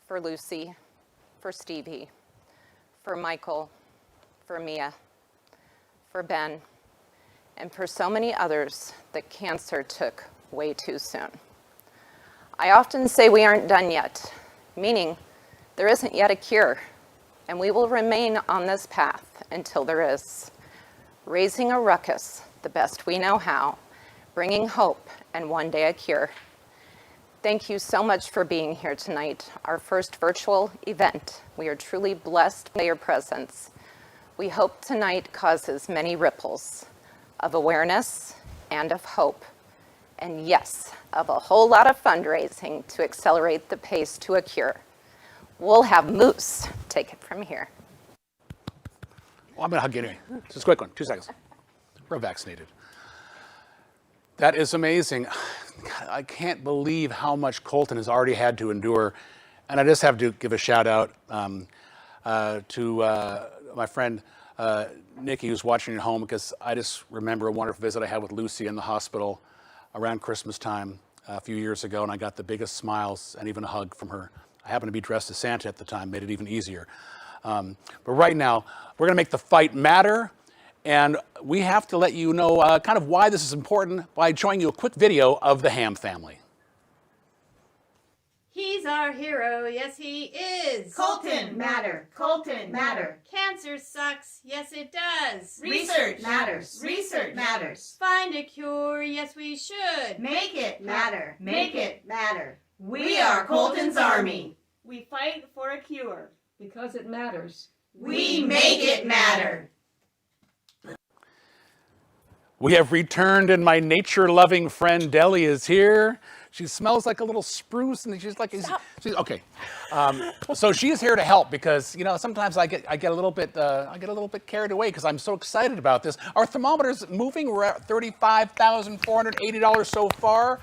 For Lucy, for Stevie, for Michael, for Mia, for Ben, and for so many others that cancer took way too soon. I often say we aren't done yet, meaning there isn't yet a cure, and we will remain on this path until there is, raising a ruckus the best we know how, bringing hope and one day a cure. Thank you so much for being here tonight, our first virtual event. We are truly blessed by your presence. We hope tonight causes many ripples of awareness and of hope And yes, of a whole lot of fundraising to accelerate the pace to a cure. We'll have Moose take it from here. Well, I'm going to hug you anyway. Just a quick one, 2 seconds. We're vaccinated. That is amazing. I can't believe how much Colton has already had to endure. And I just have to give a shout out to my friend Nikki, who's watching at home, because I just remember a wonderful visit I had with Lucy in the hospital around Christmas time a few years ago, and I got the biggest smiles and even a hug from her. I happened to be dressed as Santa at the time, made it even easier. But right now, we're going to make the fight matter. And we have to let you know kind of why this is important by showing you a quick video of the Ham family. He's our hero, yes he is. Colton matter, Colton matter. Cancer sucks, yes it does. Research matters, research matters. Find a cure, yes we should. Make it matter, make it matter. We are Colton's Army. We fight for a cure. Because it matters. We make it matter. We have returned, and my nature-loving friend Deli is here. She smells like a little spruce, and she's like, she's okay. So she's here to help because sometimes I get a little bit carried away because I'm so excited about this. Our thermometer's moving. We're at $35,480 so far,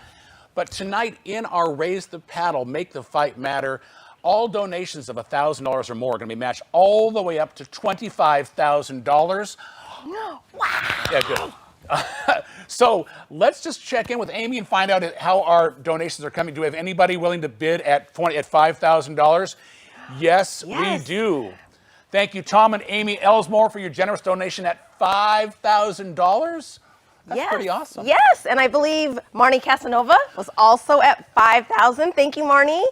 but tonight in our Raise the Paddle, Make the Fight Matter, all donations of $1,000 or more are going to be matched all the way up to $25,000. Wow! Yeah, good. So let's just check in with Amy and find out how our donations are coming. Do we have anybody willing to bid at $5,000? Yes, we do. Thank you, Tom and Amy Elsmore, for your generous donation at $5,000. That's pretty awesome. Yes, and I believe Marnie Casanova was also at $5,000. Thank you, Marnie.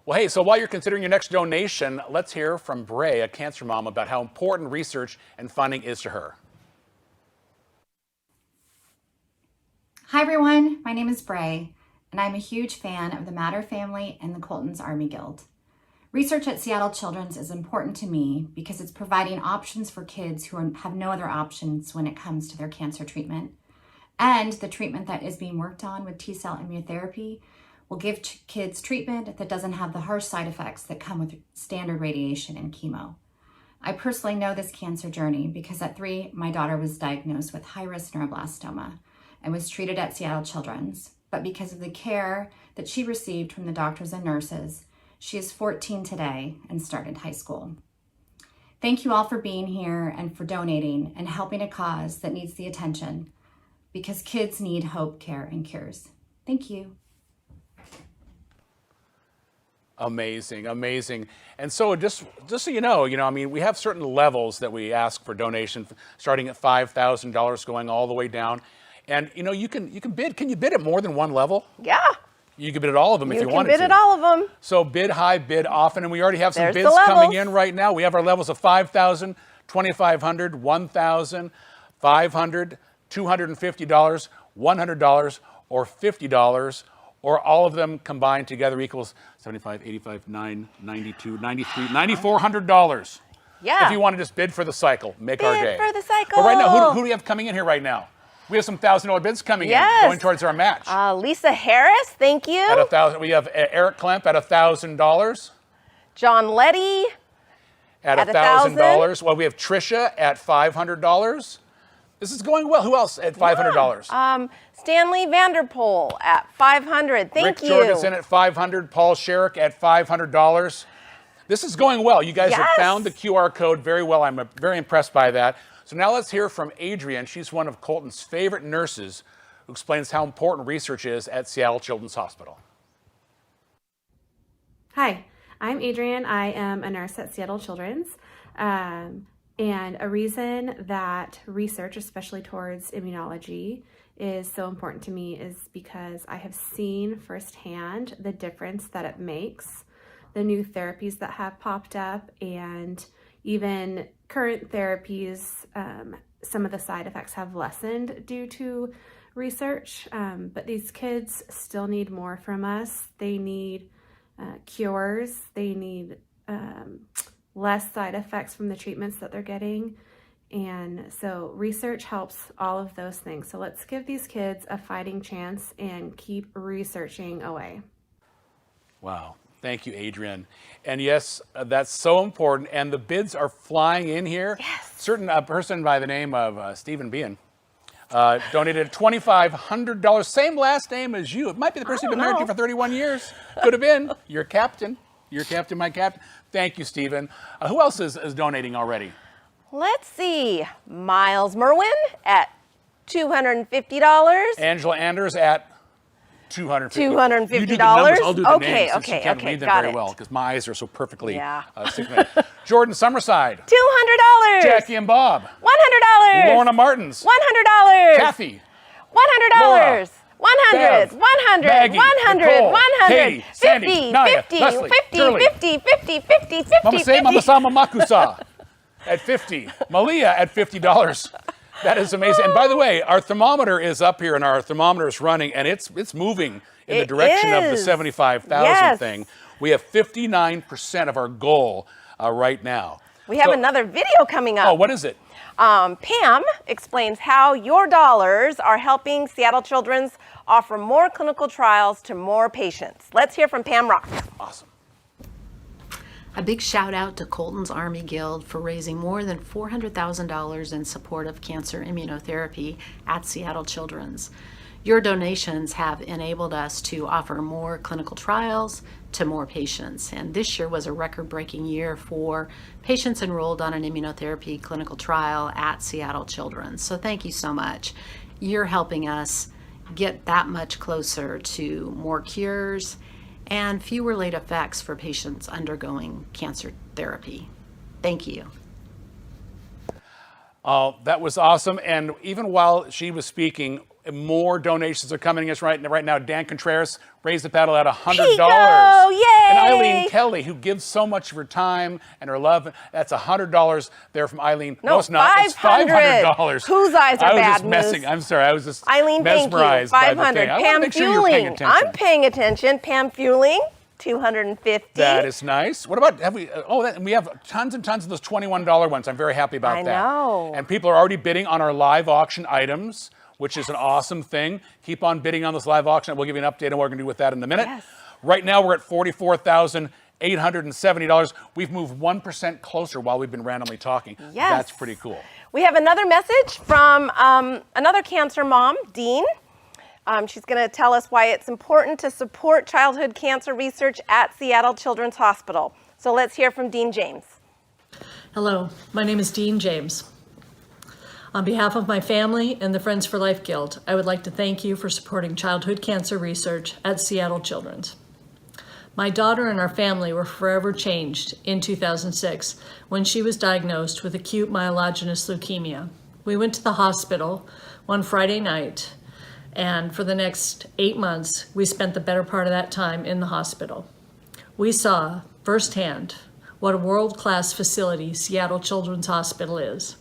Well, hey, so while you're considering your next donation, let's hear from Bray, a cancer mom, about how important research and funding is to her. Hi everyone, my name is Bray, and I'm a huge fan of the Matter family and the Colton's Army Guild. Research at Seattle Children's is important to me because it's providing options for kids who have no other options when it comes to their cancer treatment. And the treatment that is being worked on with T-cell immunotherapy will give kids treatment that doesn't have the harsh side effects that come with standard radiation and chemo. I personally know this cancer journey because at 3, my daughter was diagnosed with high-risk neuroblastoma and was treated at Seattle Children's. But because of the care that she received from the doctors and nurses, she is 14 today and started high school. Thank you all for being here and for donating and helping a cause that needs the attention because kids need hope, care, and cures. Thank you. Amazing, amazing. And so just so you know, I mean, we have certain levels that we ask for donation, starting at $5,000 going all the way down. And you can bid. Can you bid at more than one level? Yeah. You can bid at all of them if you wanted to. You can bid at all of them. So bid high, bid often, and we already have some bids coming in right now. We have our levels of $5,000, $2,500, $1,000, $500, $250, $100, or $50, or all of them combined together equals $75, $85, $9, $92, $93, $9,400. Yeah. If you want to just bid for the cycle, make our day. Bid for the cycle. But right now, who do we have coming in here right now? We have some $1,000 bids coming in, going towards our match. Lisa Harris, thank you. At $1,000, we have Eric Klemp at $1,000. John Letty at $1,000. Well, we have Trisha at $500. This is going well. Who else at $500? Yeah. Stanley Vanderpool at $500. Thank you. Rick Jorgensen at $500. Paul Sherrick at $500. This is going well. You guys have found the QR code very well. I'm very impressed by that. So now let's hear from Adrienne. She's one of Colton's favorite nurses who explains how important research is at Seattle Children's Hospital. Hi, I'm Adrienne. I am a nurse at Seattle Children's. And a reason that research, especially towards immunology, is so important to me is because I have seen firsthand the difference that it makes, the new therapies that have popped up, and even current therapies, some of the side effects have lessened due to research, but these kids still need more from us. They need cures, they need less side effects from the treatments that they're getting, And so research helps all of those things. So let's give these kids a fighting chance and keep researching away. Wow. Thank you, Adrian. And yes, that's so important. And the bids are flying in here. Yes. Certain person by the name of Stephen Bean donated $2,500. Same last name as you. It might be the person you've been married to for 31 years. Could have been. Your captain. Your captain, my captain. Thank you, Stephen. Who else is donating already? Let's see. Miles Merwin at $250. Angela Anders at $250. $250. You do the numbers, I'll do the names. Okay, Since you can't read them got very it. well because my eyes are so perfectly synchronized. Jordan Summerside. $200. Jackie and Bob. $100. Lorna Martins. $100. Kathy. $100. Laura. 100, Bev, 100, Maggie, 100, Nicole, 100, Katie, 50, Sandy, Naya, 50, Leslie, 50, Shirley. 50, 50, 50, 50, Mama say 50. Mama Sama Makusa at 50. Malia at $50. That is amazing. And by the way, our thermometer is up here and our thermometer is running and it's moving in the direction of the 75,000 thing. We have 59% of our goal right now. We have another video coming up. Oh, what is it? Pam explains how your dollars are helping Seattle Children's offer more clinical trials to more patients. Let's hear from Pam Rock. Awesome. A big shout out to Colton's Army Guild for raising more than $400,000 in support of cancer immunotherapy at Seattle Children's. Your donations have enabled us to offer more clinical trials to more patients. And this year was a record-breaking year for patients enrolled on an immunotherapy clinical trial at Seattle Children's. So thank you so much. You're helping us get that much closer to more cures and fewer late effects for patients undergoing cancer therapy. Thank you. That was awesome. And even while she was speaking, more donations are coming in us right now. Dan Contreras raised the paddle at $100. Yay! And Eileen Kelly, who gives so much of her time and her love, that's $100 there from Eileen. No, it's not. It's $500. Whose eyes are I was bad just messing. news? I'm sorry. I was just Eileen, mesmerized thank you. by the thing. I want to Pam make sure you're paying Fueling. attention. I'm paying attention. Pam Fueling, $250. That is nice. What about, have we, we have tons and tons of those $21 ones. I'm very happy about that. I know. And people are already bidding on our live auction items, which is an awesome thing. Keep on bidding on this live auction. We'll give you an update on what we're going to do with that in a minute. Yes. Right now, we're at $44,870. We've moved 1% closer while we've been randomly talking. Yes. That's pretty cool. We have another message from another cancer mom, Dean. She's going to tell us why it's important to support childhood cancer research at Seattle Children's Hospital. So let's hear from Dean James. Hello, my name is Dean James. On behalf of my family and the Friends for Life Guild, I would like to thank you for supporting childhood cancer research at Seattle Children's. My daughter and our family were forever changed in 2006 when she was diagnosed with acute myelogenous leukemia. We went to the hospital one Friday night, and for the next 8 months, we spent the better part of that time in the hospital. We saw firsthand what a world-class facility Seattle Children's Hospital is.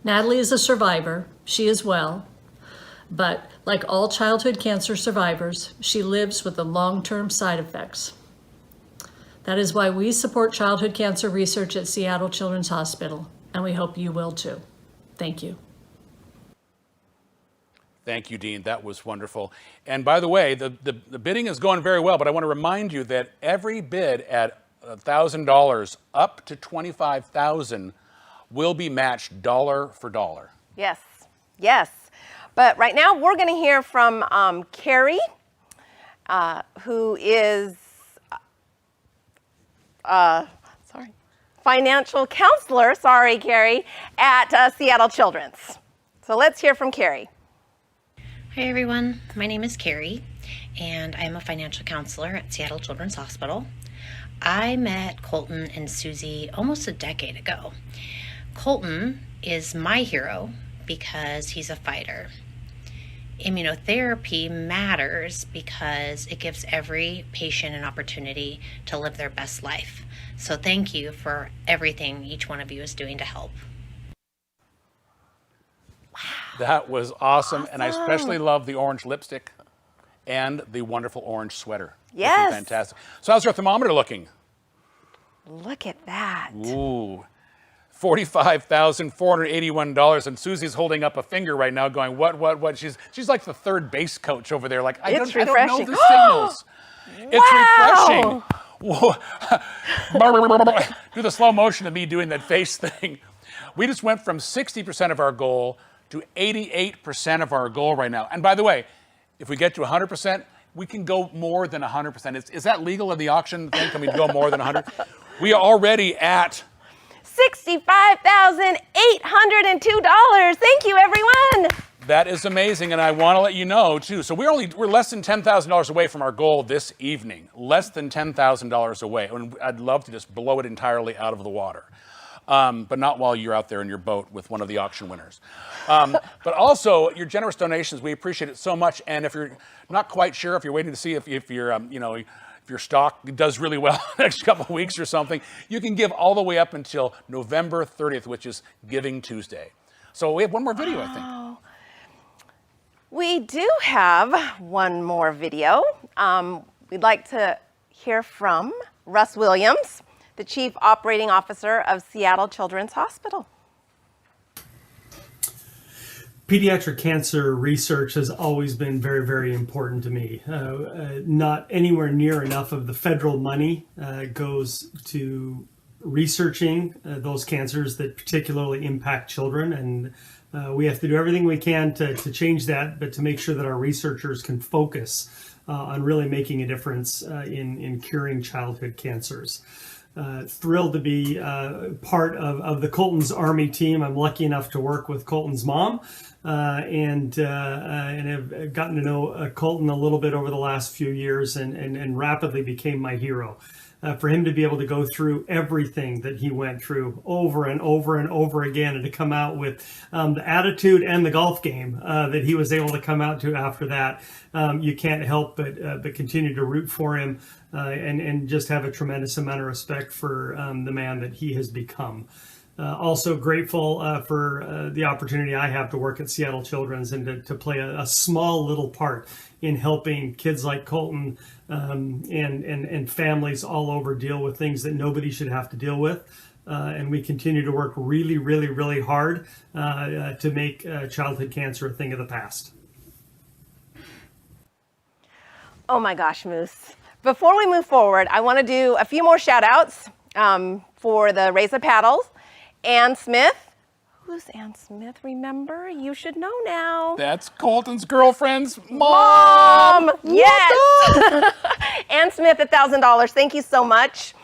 Natalie is a survivor. She is well. But like all childhood cancer survivors, she lives with the long-term side effects. That is why we support childhood cancer research at Seattle Children's Hospital, and we hope you will too. Thank you. Thank you, Dean. That was wonderful. And by the way, the bidding is going very well, but I want to remind you that every bid at $1,000 up to $25,000 will be matched dollar for dollar. Yes, yes. But right now we're going to hear from Carrie, who is, financial counselor, sorry, Carrie, at Seattle Children's. So let's hear from Carrie. Hi everyone, my name is Carrie and I'm a financial counselor at Seattle Children's Hospital. I met Colton and Susie almost a decade ago. Colton is my hero because he's a fighter. Immunotherapy matters because it gives every patient an opportunity to live their best life. So thank you for everything each one of you is doing to help. That was awesome. And I especially love the orange lipstick and the wonderful orange sweater. Yes. Fantastic. So how's your thermometer looking? Look at that. Ooh. $45,481, and Susie's holding up a finger right now going, what? She's like the third base coach over there. Like, I don't know the signals. It's refreshing. Do the slow motion of me doing that face thing. We just went from 60% of our goal to 88% of our goal right now. And by the way, if we get to 100%, we can go more than 100%. Is that legal in the auction thing? Can we go more than 100? We are already at $65,802. Thank you, everyone. That is amazing, and I want to let you know too. So we're less than $10,000 away from our goal this evening. Less than $10,000 away, and I'd love to just blow it entirely out of the water, but not while you're out there in your boat with one of the auction winners. But also your generous donations, we appreciate it so much. And if you're not quite sure, if you're waiting to see if you're if your stock does really well the next couple of weeks or something, you can give all the way up until November 30th, which is Giving Tuesday. So we have one more video, I think. We do have one more video. We'd like to hear from Russ Williams, the Chief Operating Officer of Seattle Children's Hospital. Pediatric cancer research has always been very, very important to me. Not anywhere near enough of the federal money goes to researching those cancers that particularly impact children, and we have to do everything we can to change that, but to make sure that our researchers can focus on really making a difference in curing childhood cancers. Thrilled to be part of the Colton's Army team. I'm lucky enough to work with Colton's mom and have gotten to know Colton a little bit over the last few years and rapidly became my hero. For him to be able to go through everything that he went through over and over and over again, and to come out with the attitude and the golf game that he was able to come out to after that, you can't help but continue to root for him and just have a tremendous amount of respect for the man that he has become. Also grateful for the opportunity I have to work at Seattle Children's and to play a small little part in helping kids like Colton and families all over deal with things that nobody should have to deal with. And we continue to work really, really, really hard to make childhood cancer a thing of the past. Oh my gosh, Moose. Before we move forward, I want to do a few more shout outs for the Raise the Paddles. Ann Smith. Who's Ann Smith? Remember? You should know now. That's Colton's girlfriend's mom. Yes. Ann Smith, $1,000. Thank you so much.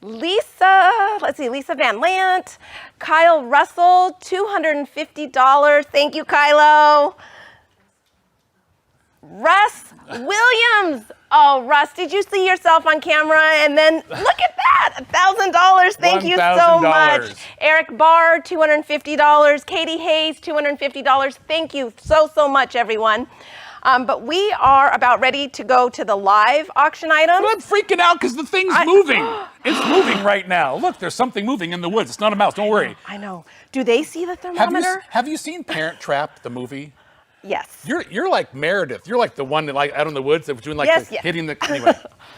Lisa Van Lant. Kyle Russell, $250. Thank you, Kylo. Russ Williams. Oh, Russ, did you see yourself on camera? And then look at that, $1,000. Thank you so much. Eric Barr, $250. Katie Hayes, $250. Thank you so much, everyone. But we are about ready to go to the live auction items. I'm freaking out because the thing's moving. It's moving right now. Look, there's something moving in the woods. It's not a mouse. Don't worry. I know. Do they see the thermometer? Have you seen Parent Trap, the movie? Yes. You're like Meredith. You're like the one that out in the woods that was doing hitting the. Anyway,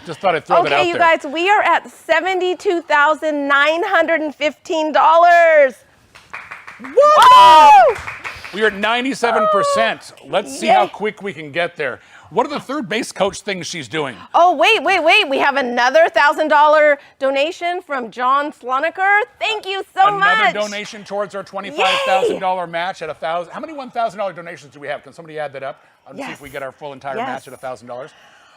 just thought I'd throw that out there. Okay, you guys, we are at $72,915. Whoa! We are at 97%. Let's see how quick we can get there. What are the third base coach things she's doing? Oh, wait. We have another $1,000 donation from John Slonaker. Thank you so much. Another donation towards our $25,000 match at $1,000. How many $1,000 donations do we have? Can somebody add that up? Let's see if we get our full entire match at $1,000.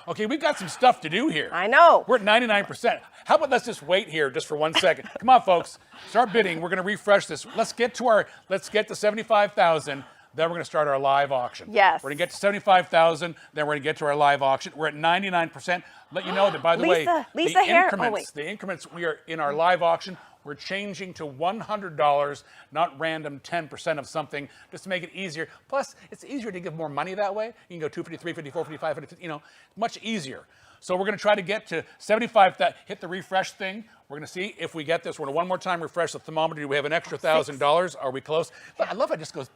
Okay, we've got some stuff to do here. I know. We're at 99%. How about let's just wait here just for 1 second. Come on, folks. Start bidding. We're going to refresh this. Let's get to $75,000. Then we're going to start our live auction. Yes. We're going to get to $75,000. Then we're going to get to our live auction. We're at 99%. Let you know that, by the way, the increments we are in our live auction, we're changing to $100, not random 10% of something, just to make it easier. Plus, it's easier to give more money that way. You can go 250, 350, 450, 550, much easier. So we're going to try to get to 75, hit the refresh thing. We're going to see if we get this. We're going to one more time refresh the thermometer. Do we have an extra $1,000? Are we close? I love it. It just goes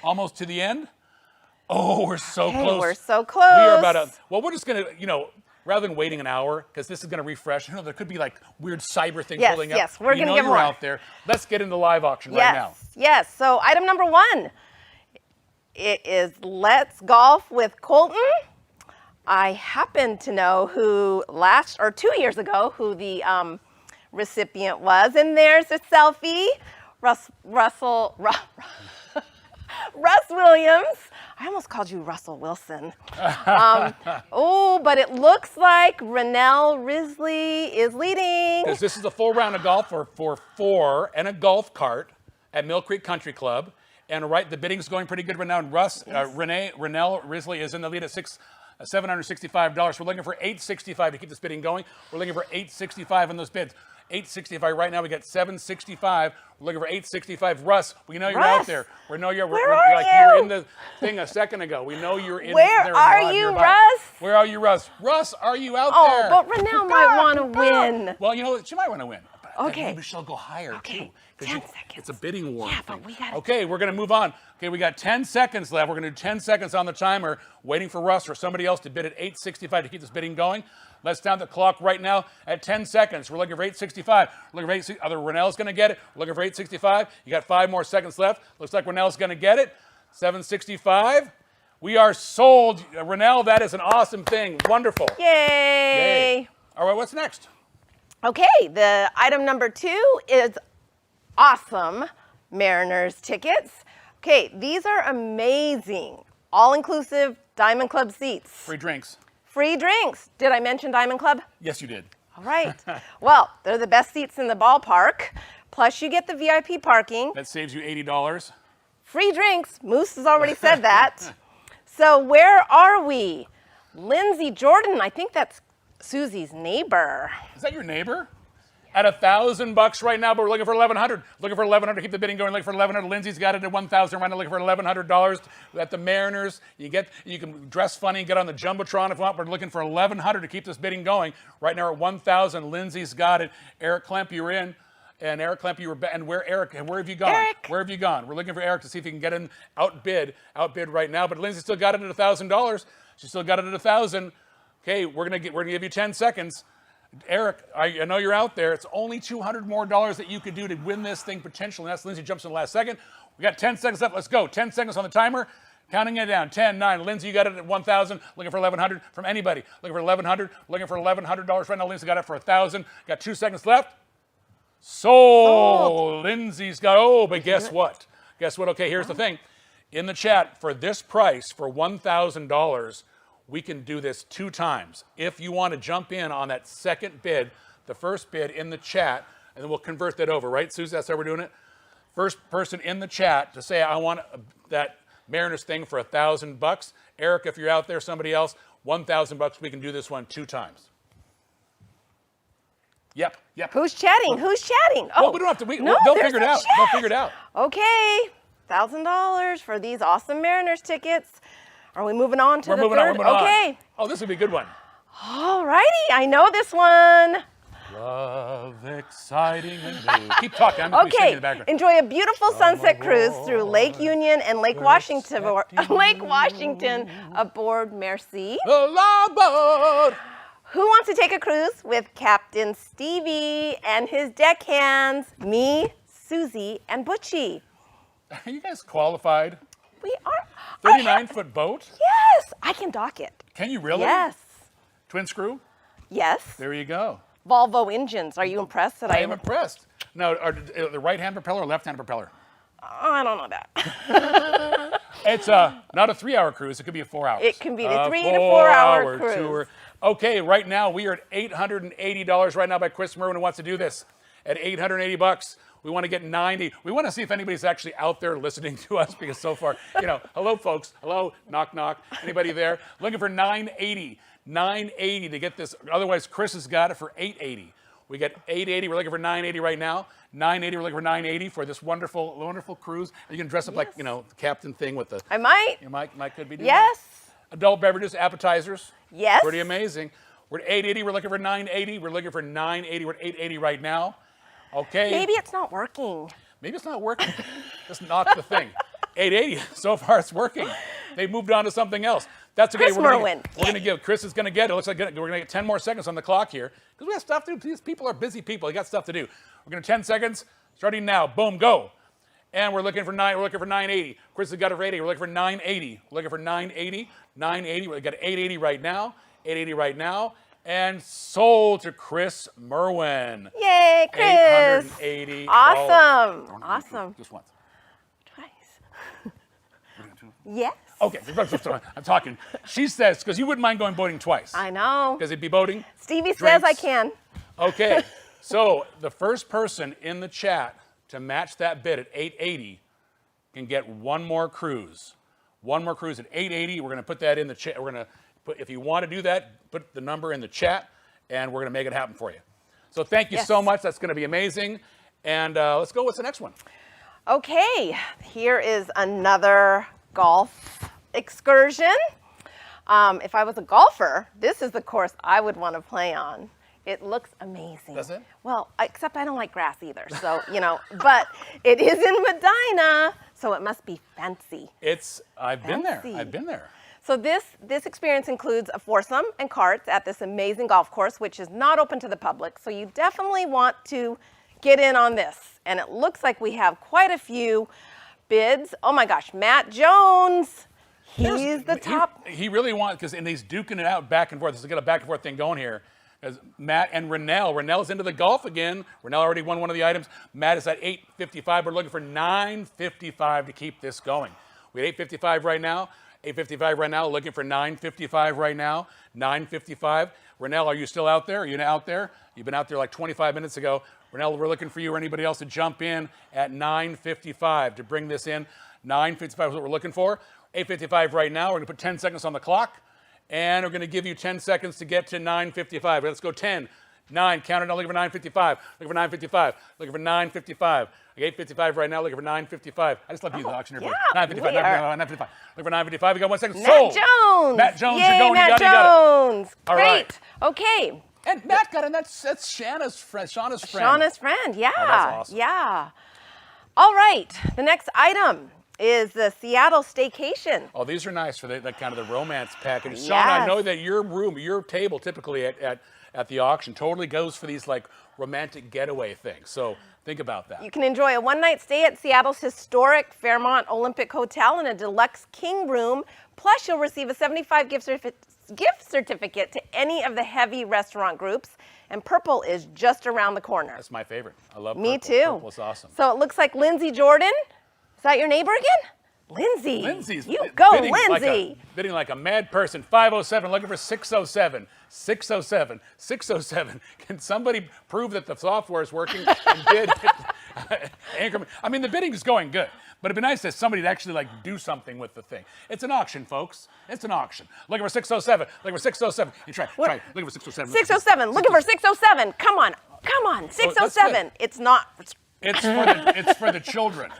almost to the end. Oh, we're so close. We're so close. We are about we're just going to, rather than waiting an hour, because this is going to refresh, there could be like weird cyber things Yes, holding up. yes, we're gonna know get you're more. out there. Let's get into live auction right now. Yes. So item number 1, it is Let's Golf with Colton. I happen to know who 2 years ago, who the recipient was, and there's a selfie. Russ Williams. I almost called you Russell Wilson. But it looks like Rennell Risley is leading. Because this is a full round of golf for 4 and a golf cart at Mill Creek Country Club. And the bidding's going pretty good right now. And Rennell Risley is in the lead at $765. We're looking for $865 to keep this bidding going. We're looking for $865 on those bids. $865 right now. We got $765. We're looking for $865. Russ, we know you're out there. We know you're. Where are you? You were in the thing a second ago. We know you're in Where there. are you, Russ? Where are you, Russ? Russ, are you out there? Oh, but Rennell might want to win. Well, you know what? She might want to win. Okay. Maybe she'll go higher too. 10 seconds. It's a bidding war. Yeah, but we got. Okay, we're going to move on. Okay, we got 10 seconds left. We're going to do 10 seconds on the timer, waiting for Russ or somebody else to bid at $865 to keep this bidding going. Let's down the clock right now at 10 seconds. We're looking for $865. We're looking for either Rennell's going to get it. We're looking for $865. You got 5 more seconds left. Looks like Rennell's going to get it. $765. We are sold. Rennell, that is an awesome thing. Wonderful. Yay. All right, what's next? Okay, the item number 2 is awesome Mariners tickets. Okay, these are amazing. All-inclusive Diamond Club seats. Free drinks. Free drinks. Did I mention Diamond Club? Yes, you did. All right. Well, they're the best seats in the ballpark. Plus, you get the VIP parking. That saves you $80. Free drinks. Moose has already said that. So where are we? Lindsay Jordan, I think that's Susie's neighbor. Is that your neighbor? At $1,000 right now, but we're looking for $1,100. Looking for $1,100 to keep the bidding going. Looking for $1,100. Lindsay's got it at $1,000 right now. Looking for $1,100 at the Mariners. You can dress funny and get on the jumbotron if you want. We're looking for $1,100 to keep this bidding going. Right now at $1,000. Lindsay's got it. Eric Klemp, you're in. And Eric Klemp, you were. And where Eric? And where have you gone? Eric. Where have you gone? We're looking for Eric to see if he can get in outbid right now. But Lindsay still got it at $1,000. She still got it at $1,000. Okay, we're gonna give you 10 seconds. Eric, I know you're out there. It's only $200 more that you could do to win this thing potentially. That's Lindsay jumps in the last second. We got 10 seconds left. Let's go. 10 seconds on the timer. Counting it down. 10, 9. Lindsay, you got it at $1,000. Looking for $1,100 from anybody. Looking for $1,100. Looking for $1,100 right now. Lindsay got it for $1,000. Got 2 seconds left. Sold. Lindsay's got. But guess what? Guess what? Okay, here's the thing. In the chat, for this price, for $1,000. We can do this 2 times. If you want to jump in on that second bid, the first bid in the chat, and then we'll convert that over, right, Susie? That's how we're doing it? First person in the chat to say, I want that Mariners thing for $1,000. Eric, if you're out there, somebody else, $1,000. We can do this one 2 times. Yep. Who's chatting? Who's chatting? Oh, well, we don't have to. They'll figure it out. Chat. They'll figure it out. Okay, $1,000 for these awesome Mariners tickets. Are we moving on to the third? We're moving on. Okay. Oh, this would be a good one. All righty, I know this one. Love, exciting, and new. Keep talking. I'm going to be singing in the background. Enjoy a beautiful sunset cruise through Lake Union and Lake Washington. Lake Washington aboard Merci. The longboat. Who wants to take a cruise with Captain Stevie and his deckhands? Me, Susie, and Butchie. Are you guys qualified? We are. 39-foot boat? Yes, I can dock it. Can you really? Yes. Twin screw? Yes. There you go. Volvo engines. Are you impressed that I am impressed. Now, are the right-hand propeller or left-hand propeller? I don't know that. It's not a 3-hour cruise. It could be a 4 hours. It can be the 3 to 4 hour cruise. Tour. Okay, right now we are at $880 right now by Chris Merwin who wants to do this. At $880. We want to get 90. We want to see if anybody's actually out there listening to us because so far, hello folks. Hello, knock, knock. Anybody there? Looking for 980. 980 to get this. Otherwise, Chris has got it for 880. We got 880. We're looking for 980 right now. 980. We're looking for 980 for this wonderful, wonderful cruise. You can dress up like, the captain thing with the. I might. You might could be doing Yes. that. Adult beverages, appetizers. Yes. Pretty amazing. We're at 880. We're looking for 980. We're looking for 980. We're at 880 right now. Okay. Maybe it's not working. Maybe it's not working. That's not the thing. 880. So far, it's working. They moved on to something else. That's okay. Chris Merwin. We're going to give, Chris is going to get, it looks like we're going to get 10 more seconds on the clock here because we have stuff to do. These people are busy people. They got stuff to do. We're going to 10 seconds, starting now. Boom, go. And we're looking for 980. Chris has got it for 880. We're looking for 980. We're looking for 980. 980. We've got 880 right now. 880 right now. And sold to Chris Merwin. Yay, Chris. $880. Awesome. Awesome. Just once. Twice. Yes. Okay, I'm talking. She says, because you wouldn't mind going boating twice. I know. Because it'd be boating. Stevie says I drinks. can. Okay, so the first person in the chat to match that bid at 880 can get one more cruise. One more cruise at 880. We're going to put that in the chat. We're going to put, if you want to do that, put the number in the chat, and we're going to make it happen for you. So thank you so much. That's going to be amazing. And let's go. What's the next one? Okay, here is another golf excursion. If I was a golfer, this is the course I would want to play on. It looks amazing. Does it? Well, except I don't like grass either, so, you know, but it is in Medina, so it must be fancy. I've been there. I've been there. So this experience includes a foursome and carts at this amazing golf course, which is not open to the public, so you definitely want to get in on this. And it looks like we have quite a few bids. Oh my gosh, Matt Jones. He's the top. He really wants, because he's duking it out back and forth. This is got a back and forth thing going here. As Matt and Rennell. Rennell's into the golf again. Rennell already won one of the items. Matt is at 855. We're looking for 955 to keep this going. We at 855 right now. 855 right now. Looking for 955 right now. 955. Rennell, are you still out there? Are you out there? You've been out there like 25 minutes ago. Rennell, we're looking for you or anybody else to jump in at 955 to bring this in. 955 is what we're looking for. 855 right now. We're going to put 10 seconds on the clock. And we're going to give you 10 seconds to get to 955. Let's go 10, 9, count it down, looking for 955, looking for 955, looking for 955. 855 right now, looking for 955. I just love you, the auctioneer. Yeah, 955, 955, looking for 955. We got 1 second. Matt Sold. Jones. Matt Jones, Yay, you're going. Matt You got Jones. it. All Great. right. Okay. And Matt got it. That's Shauna's friend. Shauna's friend, yeah. Oh, that's awesome. Yeah. All right. The next item is the Seattle Staycation. Oh, these are nice for that kind of the romance package. Yes. Shauna, I know that your table typically at the auction totally goes for these like romantic getaway things. So think about that. You can enjoy a one-night stay at Seattle's historic Fairmont Olympic Hotel in a deluxe king room. Plus, you'll receive a $75 gift certificate to any of the heavy restaurant groups. And purple is just around the corner. That's my favorite. I love Me purple. too. Purple's awesome. So it looks like Lindsay Jordan. Is that your neighbor again? Lindsay. Lindsay's You go, bidding Lindsay. Bidding like a mad person. 507, looking for 607. 607. 607. Can somebody prove that the software is working and bid increment? I mean, the bidding is going good, but it'd be nice if somebody to actually like do something with the thing. It's an auction, folks. It's an auction. Looking for 607. Looking for 607. You try. Looking for 607. 607. Looking for 607. Come on. 607. It's not. It's for the children.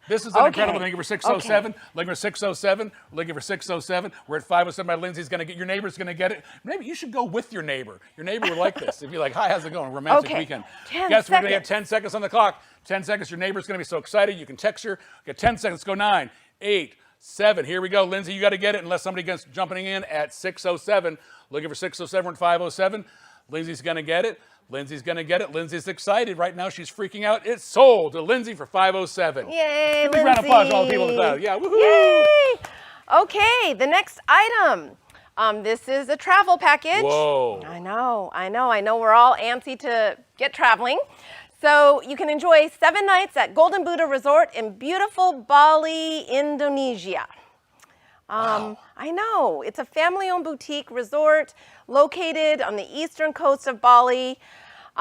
This is an incredible thing for 607. Looking for 607. Looking for 607. We're at 507 by Lindsay's going to get, your neighbor's going to get it. Maybe you should go with your neighbor. Your neighbor would like this. If you're like, hi, how's it going? Romantic weekend. 10 Guess we're going to seconds. get 10 seconds on the clock. 10 seconds. Your neighbor's going to be so excited. You can text her. Get 10 seconds. Go 9, 8, 7. Here we go. Lindsay, you got to get it unless somebody gets jumping in at 607. Looking for 607. We're at 507. Lindsay's going to get it. Lindsay's going to get it. Lindsay's excited. Right now, she's freaking out. It's sold to Lindsay for 507. Yay, Big round of applause to all the people in the crowd. Yeah, woohoo! Yay! Okay, the next item. This is a travel package. Whoa. I know. We're all antsy to get traveling. So you can enjoy 7 nights at Golden Buddha Resort in beautiful Bali, Indonesia. Wow. I know. It's a family-owned boutique resort located on the eastern coast of Bali.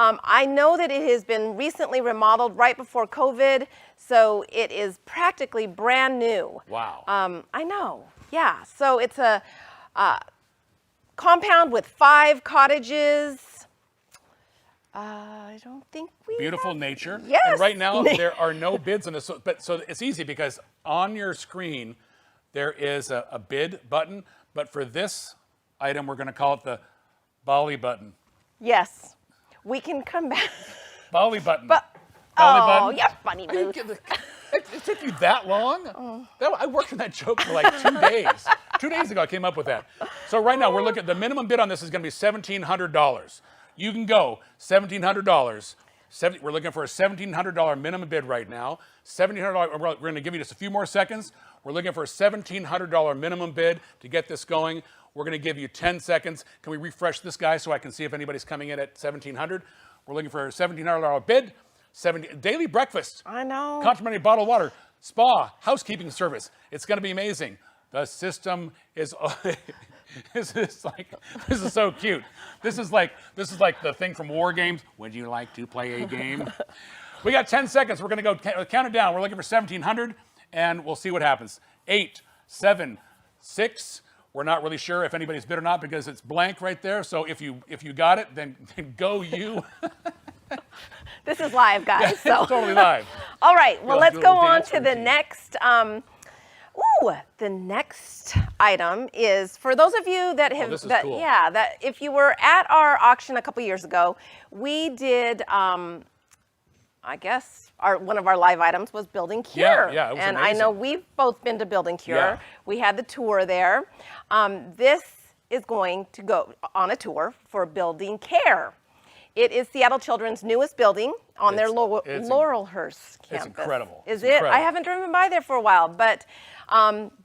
I know that it has been recently remodeled right before COVID, so it is practically brand new. Wow. I know. Yeah. So it's a compound with 5 cottages. I don't think we Beautiful nature. Yes. And right now, there are no bids on this. So it's easy because on your screen, there is a bid button. But for this item, we're going to call it the Bali button. Yes. We can come back. Bali button. But, Bali oh, button. yeah, funny mood. It took you that long? I worked on that joke for like 2 days. 2 days ago, I came up with that. So right now, we're looking at the minimum bid on this is going to be $1,700. You can go $1,700. We're looking for a $1,700 minimum bid right now. $1,700. We're going to give you just a few more seconds. We're looking for a $1,700 minimum bid to get this going. We're going to give you 10 seconds. Can we refresh this guy so I can see if anybody's coming in at $1,700? We're looking for a $1,700 bid. Daily breakfast. I know. Complimentary bottled water. Spa. Housekeeping service. It's going to be amazing. The system is. This is so cute. This is like the thing from War Games. Would you like to play a game? We got 10 seconds. We're going to go count it down. We're looking for 1,700, and we'll see what happens. 8, 7, 6. We're not really sure if anybody's bid or not because it's blank right there. So if you got it, then go you. This is live, guys. So. It's totally live. All right. Well, let's go on to the routine. next. The next item is for those of you that have this is that cool. that if you were at our auction a couple years ago, we did I guess one of our live items was Building Cure. Yeah, it was and amazing. I know we've both been to Building Cure. Yeah. We had the tour there. This is going to go on a tour for Building Care. It is Seattle Children's newest building on their Laurelhurst campus. It's incredible. Is It's it? incredible. I haven't driven by there for a while, but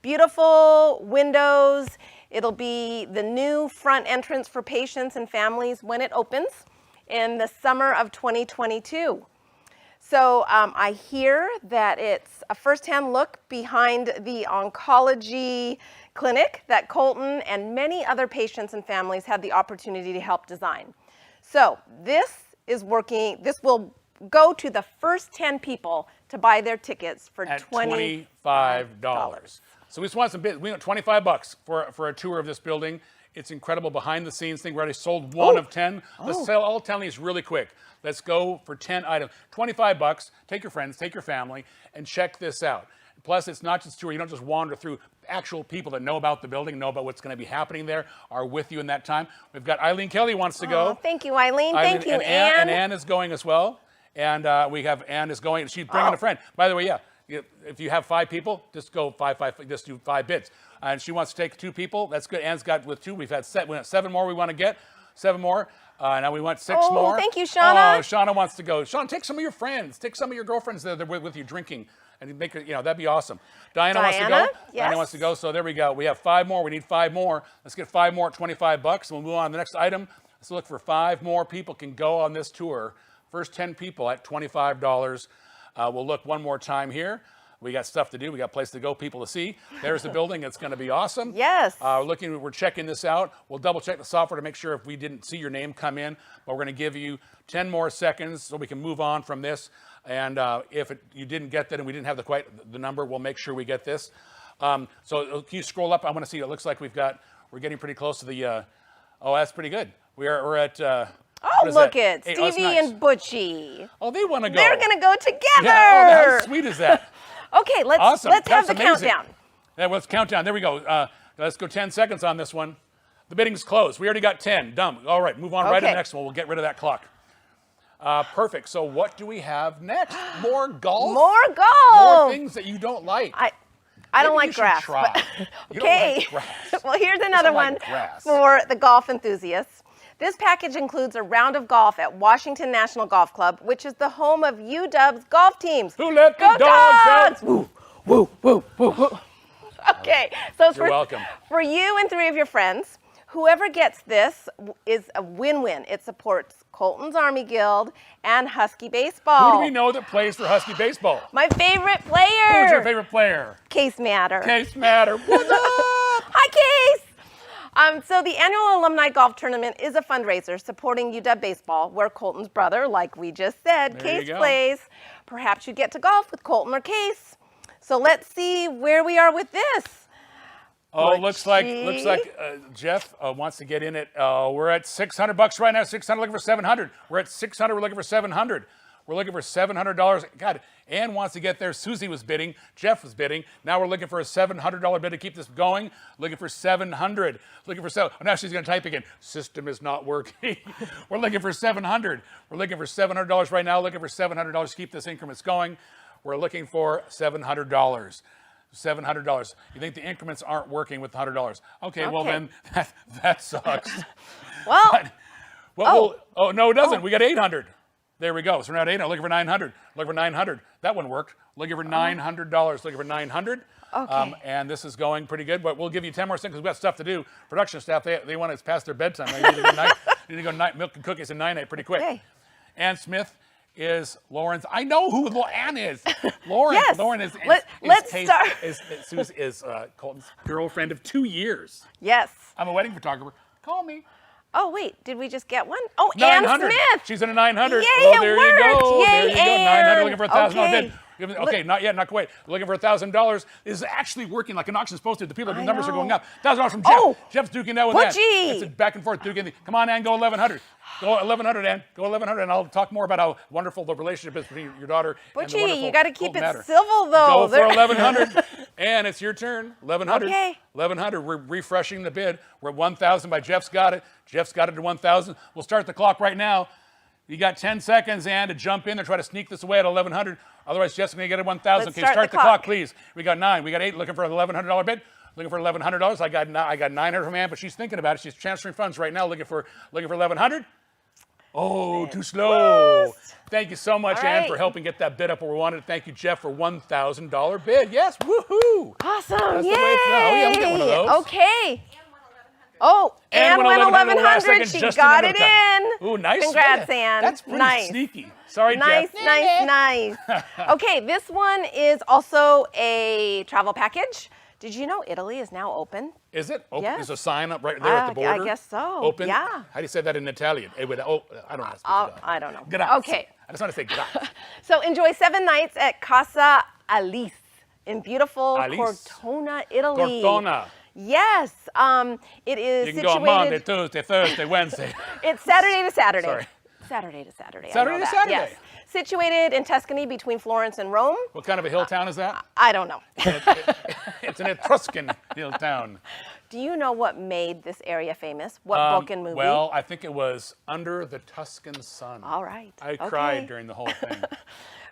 beautiful windows. It'll be the new front entrance for patients and families when it opens in the summer of 2022. So I hear that it's a firsthand look behind the oncology clinic that Colton and many other patients and families had the opportunity to help design. So this will go to the first 10 people to buy their tickets for At $25. So we just want some bids. We want $25 for a tour of this building. It's incredible behind the scenes thing. We already sold one of 10. Let's sell all 10 of these really quick. Let's go for 10 items. $25. Take your friends, take your family, and check this out. Plus, it's not just a tour. You don't just wander through. Actual people that know about the building, know about what's going to be happening there, are with you in that time. We've got Eileen Kelly wants to go. Thank you, Eileen. Thank you, and Ann. And Ann is going as well. And we have Ann is going. She's bringing a friend. By the way, if you have 5 people, just go 5, just do 5 bids. And she wants to take 2 people. That's good. Ann's got with 2. We have 7 more we want to get. 7 more. Now we want 6 more. Thank you, Shauna. Oh, Shauna wants to go. Shauna, take some of your friends. Take some of your girlfriends that are with you drinking. And make it, that'd be awesome. Diana wants to go. Yes. Diana wants to go. So there we go. We have 5 more. We need 5 more. Let's get 5 more at $25. We'll move on to the next item. Let's look for 5 more people can go on this tour. First 10 people at $25. We'll look one more time here. We got stuff to do. We got a place to go, people to see. There's the building. It's going to be awesome. Yes. We're checking this out. We'll double check the software to make sure if we didn't see your name come in. But we're going to give you 10 more seconds so we can move on from this. And if you didn't get that and we didn't have quite the number, we'll make sure we get this. So can you scroll up? I want to see. It looks like we're getting pretty close to the. That's pretty good. We're at. Look at Hey, Stevie nice. and Butchie. Oh, they want to go. They're going to go together. Yeah, how sweet is that? Okay, let's Awesome. have That's the amazing. countdown. Yeah, let's count down. There we go. Let's go 10 seconds on this one. The bidding's closed. We already got 10. Done. All right, move on right to the next one. We'll get rid of that clock. Perfect. So what do we have next? More golf? More golf. More things that you don't like. I don't Maybe like grass. Try. But, You don't okay. like grass. Well, here's another one for the golf enthusiasts. This package includes a round of golf at Washington National Golf Club, which is the home of UW's golf teams. Who let the Go dogs out? Woo, woo, woo, woo, woo. Okay, so You're welcome. For you and 3 of your friends, whoever gets this is a win-win. It supports Colton's Army Guild and Husky Baseball. Who do we know that plays for Husky Baseball? My favorite player. Who's your favorite player? Case Matter. Case Matter. What's up? Hi, Case. So the annual Alumni Golf Tournament is a fundraiser supporting UW Baseball, where Colton's brother, like we just said, There you Case go. plays. Perhaps you get to golf with Colton or Case. So let's see where we are with this. Oh, looks like Jeff wants to get in it. We're at $600 right now. 600, looking for 700. We're at 600. We're looking for 700. We're looking for $700. God, Ann wants to get there. Susie was bidding. Jeff was bidding. Now we're looking for a $700 bid to keep this going. Looking for 700. Looking for 7. Oh, now she's going to type again. System is not working. We're looking for 700. We're looking for $700 right now. Looking for $700 to keep this increments going. We're looking for $700. $700. You think the increments aren't working with $100? Okay, well then that sucks. Well, no, it doesn't. We got 800. There we go. So we're now at 800. Looking for 900. Looking for 900. That one worked. Looking for $900. Looking for 900. Okay. And this is going pretty good, but we'll give you 10 more seconds because we've got stuff to do. Production staff, they want to pass their bedtime. They need to go night. Need to go night milk and cookies and 9-8 pretty quick. Okay. Ann Smith is Lauren's. I know who Ann is. Lauren. Yes. Lauren is. Let's start. Is Colton's girlfriend of 2 years. Yes. I'm a wedding photographer. Call me. Oh, wait, did we just get one? Oh, 900. Ann Smith. She's in a 900. Yay, oh, it there worked. you go. Yay, there you go. 900. Looking for $1,000 Okay. bid. Okay, not yet, not quite. Looking for $1,000. This is actually working like an auction's supposed to. The numbers are going up. $1,000 from Jeff. Oh. Jeff's duking that with Ann. Butchie. It's a back and forth duking. Come on, Ann, go 1,100. Go 1,100, Ann. Go 1,100, and I'll talk more about how wonderful the relationship is between your daughter and the Butchie, wonderful you got to keep Colton it Matter. civil, though. Go for 1,100. Ann, it's your turn. 1,100. Okay. 1,100. We're refreshing the bid. We're at 1,000 by Jeff's got it. Jeff's got it to 1,000. We'll start the clock right now. You got 10 seconds, Ann, to jump in and try to sneak this away at 1,100. Otherwise, Jeff's going to get it 1,000. Let's Okay, start the the clock, please. We got 9. We got 8. Looking for a $1,100 bid. Looking for $1,100. I got 900 from Ann, but she's thinking about it. She's transferring funds right now. Looking for 1,100. Oh, too slow. Thank you so much, Ann, for helping get that bid up where we wanted. Thank you, Jeff, for $1,000 bid. Yes, woohoo! Awesome! That's Yay! the way it's done. Oh, yeah, I'll get one of those. Okay. Oh, Ann went 1,100. She got it in. Ooh, nice. Congrats, Ann. That's pretty nice. sneaky. Sorry, nice, Jeff. Nice. Okay, this one is also a travel package. Did you know Italy is now open? Is it? Open? Yes. There's a sign up right there at the border. I guess so. Open? Yeah. How do you say that in Italian? I don't know. I don't know. Grazie. Okay. I just want to say grazie. So enjoy 7 nights at Casa Alice in beautiful Alice. Cortona, Italy. Cortona. Yes. It is You can situated. go Monday, Tuesday, Thursday, Wednesday. It's Saturday to Saturday. Sorry. Saturday to Saturday. Saturday I know to that. Saturday. Yes. Situated in Tuscany between Florence and Rome. What kind of a hill town is that? I don't know. It's an Etruscan hill town. Do you know what made this area famous? What book and movie? Well, I think it was Under the Tuscan Sun. All right. I cried during the whole thing.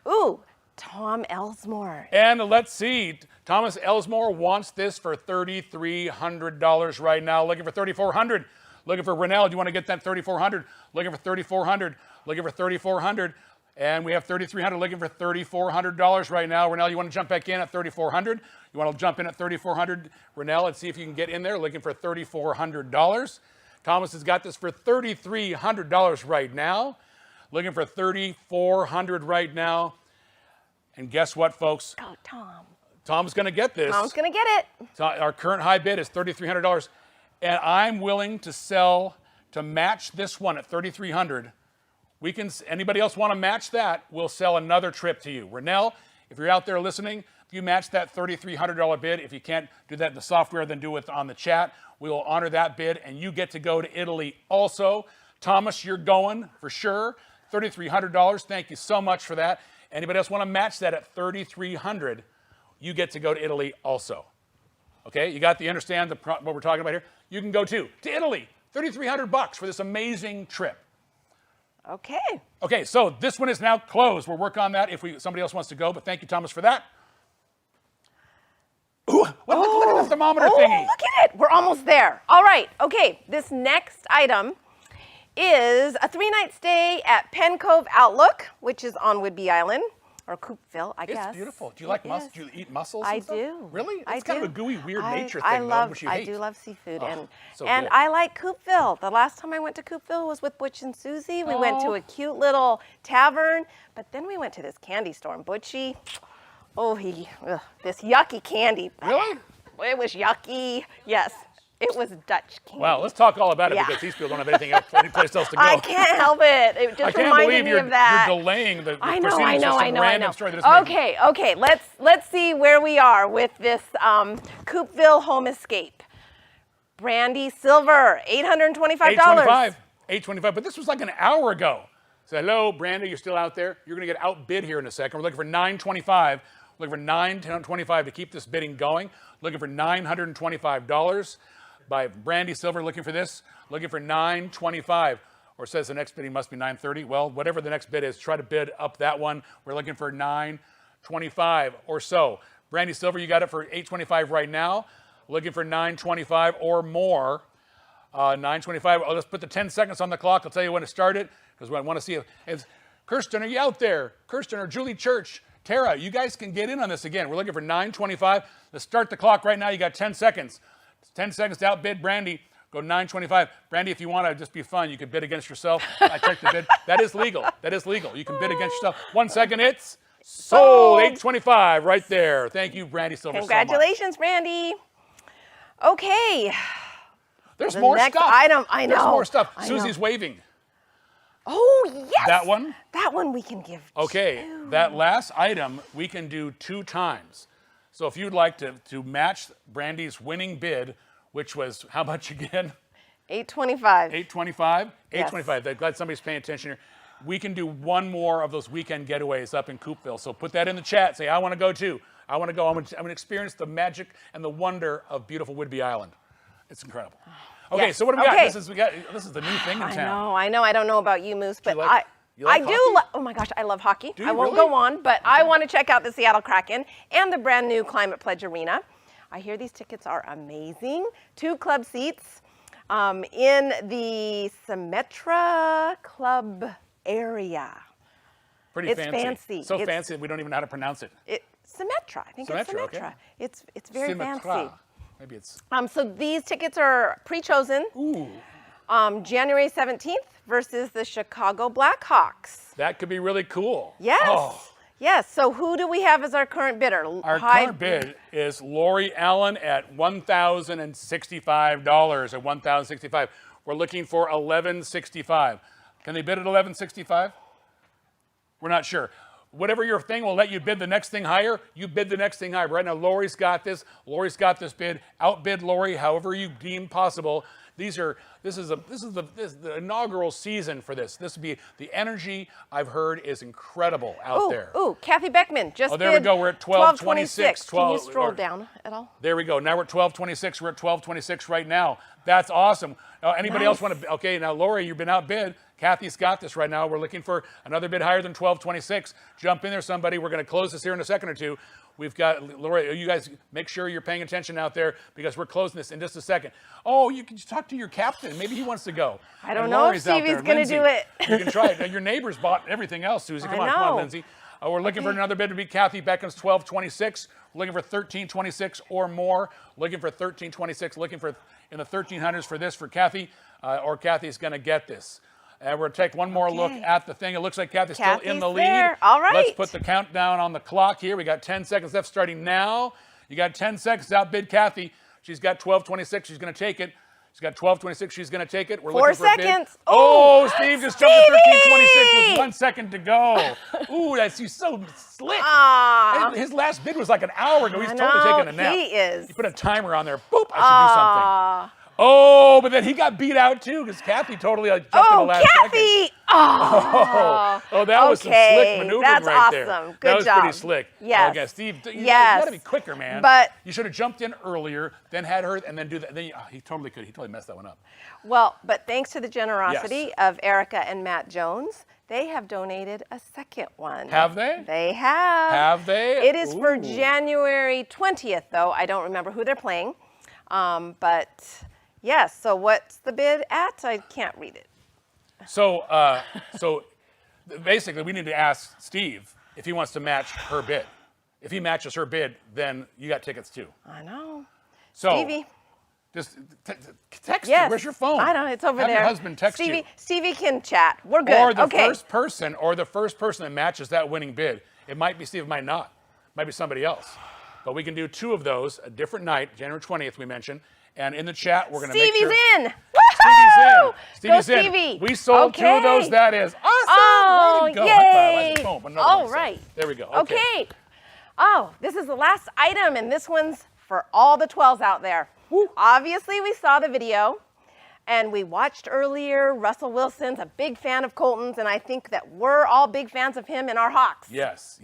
Ooh, Tom Elsmore. And let's see. Thomas Elsmore wants this for $3,300 right now. Looking for $3,400. Looking for Renell. Do you want to get that $3,400? Looking for $3,400. Looking for $3,400. And we have $3,300. Looking for $3,400 right now. Renell, you want to jump back in at $3,400? You want to jump in at $3,400, Renell, and see if you can get in there. Looking for $3,400. Thomas has got this for $3,300 right now. Looking for $3,400 right now. And guess what, folks? Go, Tom. Tom's going to get this. Tom's going to get it. So our current high bid is $3,300. And I'm willing to sell to match this one at $3,300. We can. Anybody else want to match that? We'll sell another trip to you. Renell, if you're out there listening, if you match that $3,300 bid, if you can't do that in the software, then do it on the chat. We will honor that bid, and you get to go to Italy also. Thomas, you're going for sure. $3,300. Thank you so much for that. Anybody else want to match that at $3,300? You get to go to Italy also. Okay, you understand what we're talking about here? You can go to Italy. $3,300 for this amazing trip. Okay. Okay, so this one is now closed. We'll work on that if somebody else wants to go, but thank you, Thomas, for that. Ooh, look at the thermometer thingy. Look at it. We're almost there. All right. Okay, this next item is a 3-night stay at Penn Cove Outlook, which is on Whidbey Island, or Coopville, I guess. It's beautiful. Do you like mussels? Do you eat mussels? I and stuff? do. Really? I It's kind do. of a gooey, weird nature I thing, love, though, which you hate. I do love seafood, Oh, so and good. I like Coopville. The last time I went to Coopville was with Butch and Susie. We went to a cute little tavern, but then we went to this candy store, and Butchie, this yucky candy. Really? It was yucky. Yes, it was Dutch candy. Wow, let's talk all about it Yeah. because these people don't have anything else, any place else to go. I can't help it. It just I can't reminded believe me you're, of that. you're delaying the I know, proceedings I for some know. random story that is made. Okay. Let's see where we are with this Coopville home escape. Brandy Silver, $825. $825, but this was like an hour ago. So hello, Brandy, you're still out there. You're going to get outbid here in a second. We're looking for $925. Looking for $925 to keep this bidding going. Looking for $925 by Brandy Silver. Looking for this. Looking for $925. Or says the next bidding must be $930. Well, whatever the next bid is, try to bid up that one. We're looking for $925. $9.25 or so. Brandy Silver, you got it for $8.25 right now. Looking for $9.25 or more. $9.25. Let's put the 10 seconds on the clock. I'll tell you when to start it because I want to see if Kirsten, are you out there? Kirsten or Julie Church, Tara, you guys can get in on this again. We're looking for $9.25. Let's start the clock right now. You got 10 seconds. 10 seconds to outbid Brandy. Go $9.25. Brandy, if you want to just be fun, you can bid against yourself. I checked the bid. That is legal. That is legal. You can bid against yourself. 1 second, it's sold. $8.25 right there. Thank you, Brandy Silver. Congratulations, Brandy. Okay. There's The more next stuff. item, I know. There's more stuff. I Susie's know. waving. Oh, yes. That one? That one we can give. Okay, that last item we can do 2 times. So if you'd like to match Brandy's winning bid, which was how much again? $8.25. $8.25? Yes. $8.25. I'm glad somebody's paying attention here. We can do one more of those weekend getaways up in Coopville. So put that in the chat. Say, I want to go too. I want to go. I'm going to experience the magic and the wonder of beautiful Whidbey Island. It's incredible. Okay, Yes. so what do we got? Okay. This is the new thing in town. I know. I don't know about you, Moose, but you like I do. hockey? Oh my gosh, I love hockey. Do you I won't really? go on, but I want to check out the Seattle Kraken and the brand new Climate Pledge Arena. I hear these tickets are amazing. 2 club seats in the Symetra Club area. Pretty It's fancy. So It's- fancy that we don't even know how to pronounce it. Symetra. I think it's Symetra, Symetra. okay. It's very Symetra. fancy. Maybe it's. So these tickets are pre-chosen. January 17th versus the Chicago Blackhawks. That could be really cool. Yes. Oh. Yes. So who do we have as our current bidder? Our current bid is Lori Allen at $1,065. At $1,065. We're looking for $1,165. Can they bid at $1,165? We're not sure. Whatever your thing will let you bid the next thing higher, you bid the next thing higher. Right now, Lori's got this. Lori's got this bid. Outbid Lori however you deem possible. This is the inaugural season for this. This would be the energy I've heard is incredible out there. Ooh, Kathy Beckman just there we bid go. We're at 1226. Can you scroll down at all? There we go. Now we're at 1226. We're at 1226 right now. That's awesome. Now, anybody else want to? Okay, now Lori, you've been outbid. Kathy's got this right now. We're looking for another bid higher than 1226. Jump in there, somebody. We're going to close this here in a second or two. We've got, Lori, you guys make sure you're paying attention out there because we're closing this in just a second. Oh, you can just talk to your captain. Maybe he wants to go. I don't And know if Lori's out Stevie's there. going to Lindsay, do it. You can try it. Now, your neighbors bought everything else, Susie. Come on, Lindsay. We're looking for another bid to be Kathy Beckham's 1226. We're looking for 1326 or more. Looking for 1326. Looking for in the 1300s for this for Kathy, or Kathy's going to get this. And we're going to take one more look at the thing. It looks like Kathy's still in the lead. There. All right. Let's put the countdown on the clock here. We got 10 seconds left starting now. You got 10 seconds to outbid Kathy. She's got 1226. She's going to take it. She's got 1226. She's going to take it. We're 4 looking for a bid. seconds. Oh, Steve just jumped to 1326 with 1 second to go. Ooh, he's so slick. His last bid was like an hour ago. He's totally taking a nap. He is. You put a timer on there. Boop, I should do something. Oh, but then he got beat out too because Kathy totally jumped in the last second. Oh, that was some slick maneuvering that's right awesome. there. Good that was job. pretty slick. Yes. Okay, Steve, you Yes. got to be quicker, man. But you should have jumped in earlier, then had her, and then do that. Then he totally could. He totally messed that one up. Well, but thanks to the generosity of Erica and Matt Jones, they have donated a second one. Have they? They have. Have they? It is for January 20th, though. I don't remember who they're playing. But yes, so what's the bid at? I can't read it. So, basically, we need to ask Steve if he wants to match her bid. If he matches her bid, then you got tickets too. I know. So, Stevie. Just text Yes. you. Where's your phone? I know, it's over Have there. your husband text Stevie, you. Stevie can chat. We're good. Or the okay. first person that matches that winning bid. It might be Steve, it might not. It might be somebody else. But we can do 2 of those, a different night, January 20th, we mentioned. And in the chat, we're going to make sure. Stevie's in. Stevie's in. Go Stevie's in. Stevie. We sold 2 of those. That is awesome. Oh, Way to go. yay. High five. Boom, another All one. right. There we go. Okay. Oh, this is the last item, and this one's for all the 12s out there. Obviously, we saw the video, and we watched earlier. Russell Wilson's a big fan of Colton's, and I think that we're all big fans of him in our Hawks. Yes.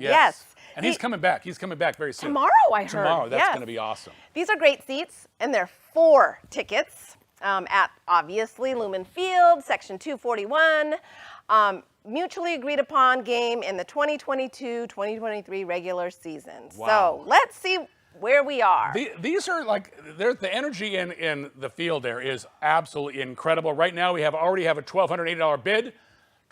And he's coming back. He's coming back very soon. Tomorrow, I heard. Tomorrow. That's yes. going to be awesome. These are great seats, and they're 4 tickets at, obviously, Lumen Field, Section 241. mutually agreed upon game in the 2022-2023 regular season. Wow. So let's see where we are. These are like, the energy in the field there is absolutely incredible. Right now we already have a $1,280 bid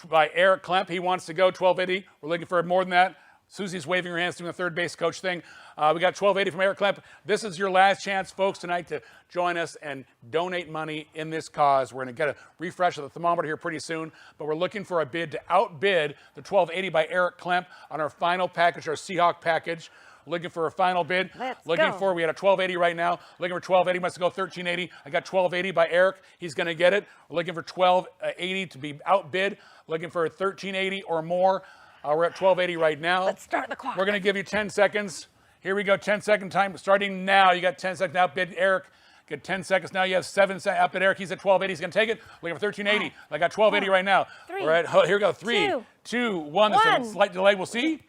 by Eric Klemp. He wants to go $1,280. We're looking for more than that. Susie's waving her hands doing the third base coach thing. We got $1,280 from Eric Klemp. This is your last chance, folks, tonight to join us and donate money in this cause. We're going to get a refresh of the thermometer here pretty soon, but we're looking for a bid to outbid the $1,280 by Eric Klemp on our final package, our Seahawk package. Looking for a final bid. We had a $1,280 right now. Looking for $1,280, must go $1,380. I got $1,280 by Eric. He's going to get it. We're looking for $1,280 to be outbid. Looking for $1,380 or more. We're at $1,280 right now. Let's start the clock. We're going to give you 10 seconds. Here we go, 10-second time starting now. You got 10 seconds to outbid Eric. Get 10 seconds now. You have 7 seconds. Outbid Eric. He's at $1,280. He's going to take it. Looking for $1,380. I got $1,280 right now. We're at, here we go. 3, 2, 1. There's a slight delay. We'll see.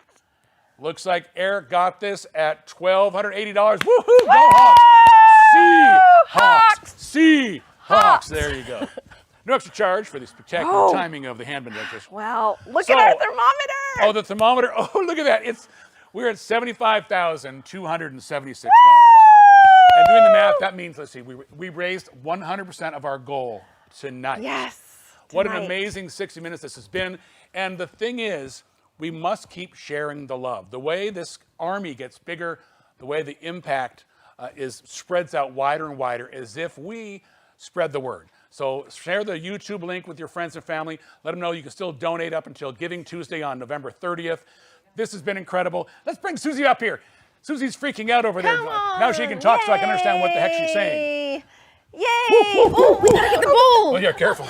Looks like Eric got this at $1,280. Woohoo! Go Hawks! Seahawks! There you go. No extra charge for the spectacular timing of the handband dentist. Well, look at our thermometer. Oh, the thermometer. Oh, look at that. We're at $75,276. And doing the math, that means, let's see, we raised 100% of our goal tonight. Yes. What an amazing 60 minutes this has been. And the thing is, we must keep sharing the love. The way this army gets bigger, the way the impact spreads out wider and wider, is if we spread the word. So share the YouTube link with your friends and family. Let them know you can still donate up until Giving Tuesday on November 30th. This has been incredible. Let's bring Susie up here. Susie's freaking out over there. Now she can talk so I can understand what the heck she's saying. Yay! Oh, we gotta get the bowl. Oh, yeah, careful.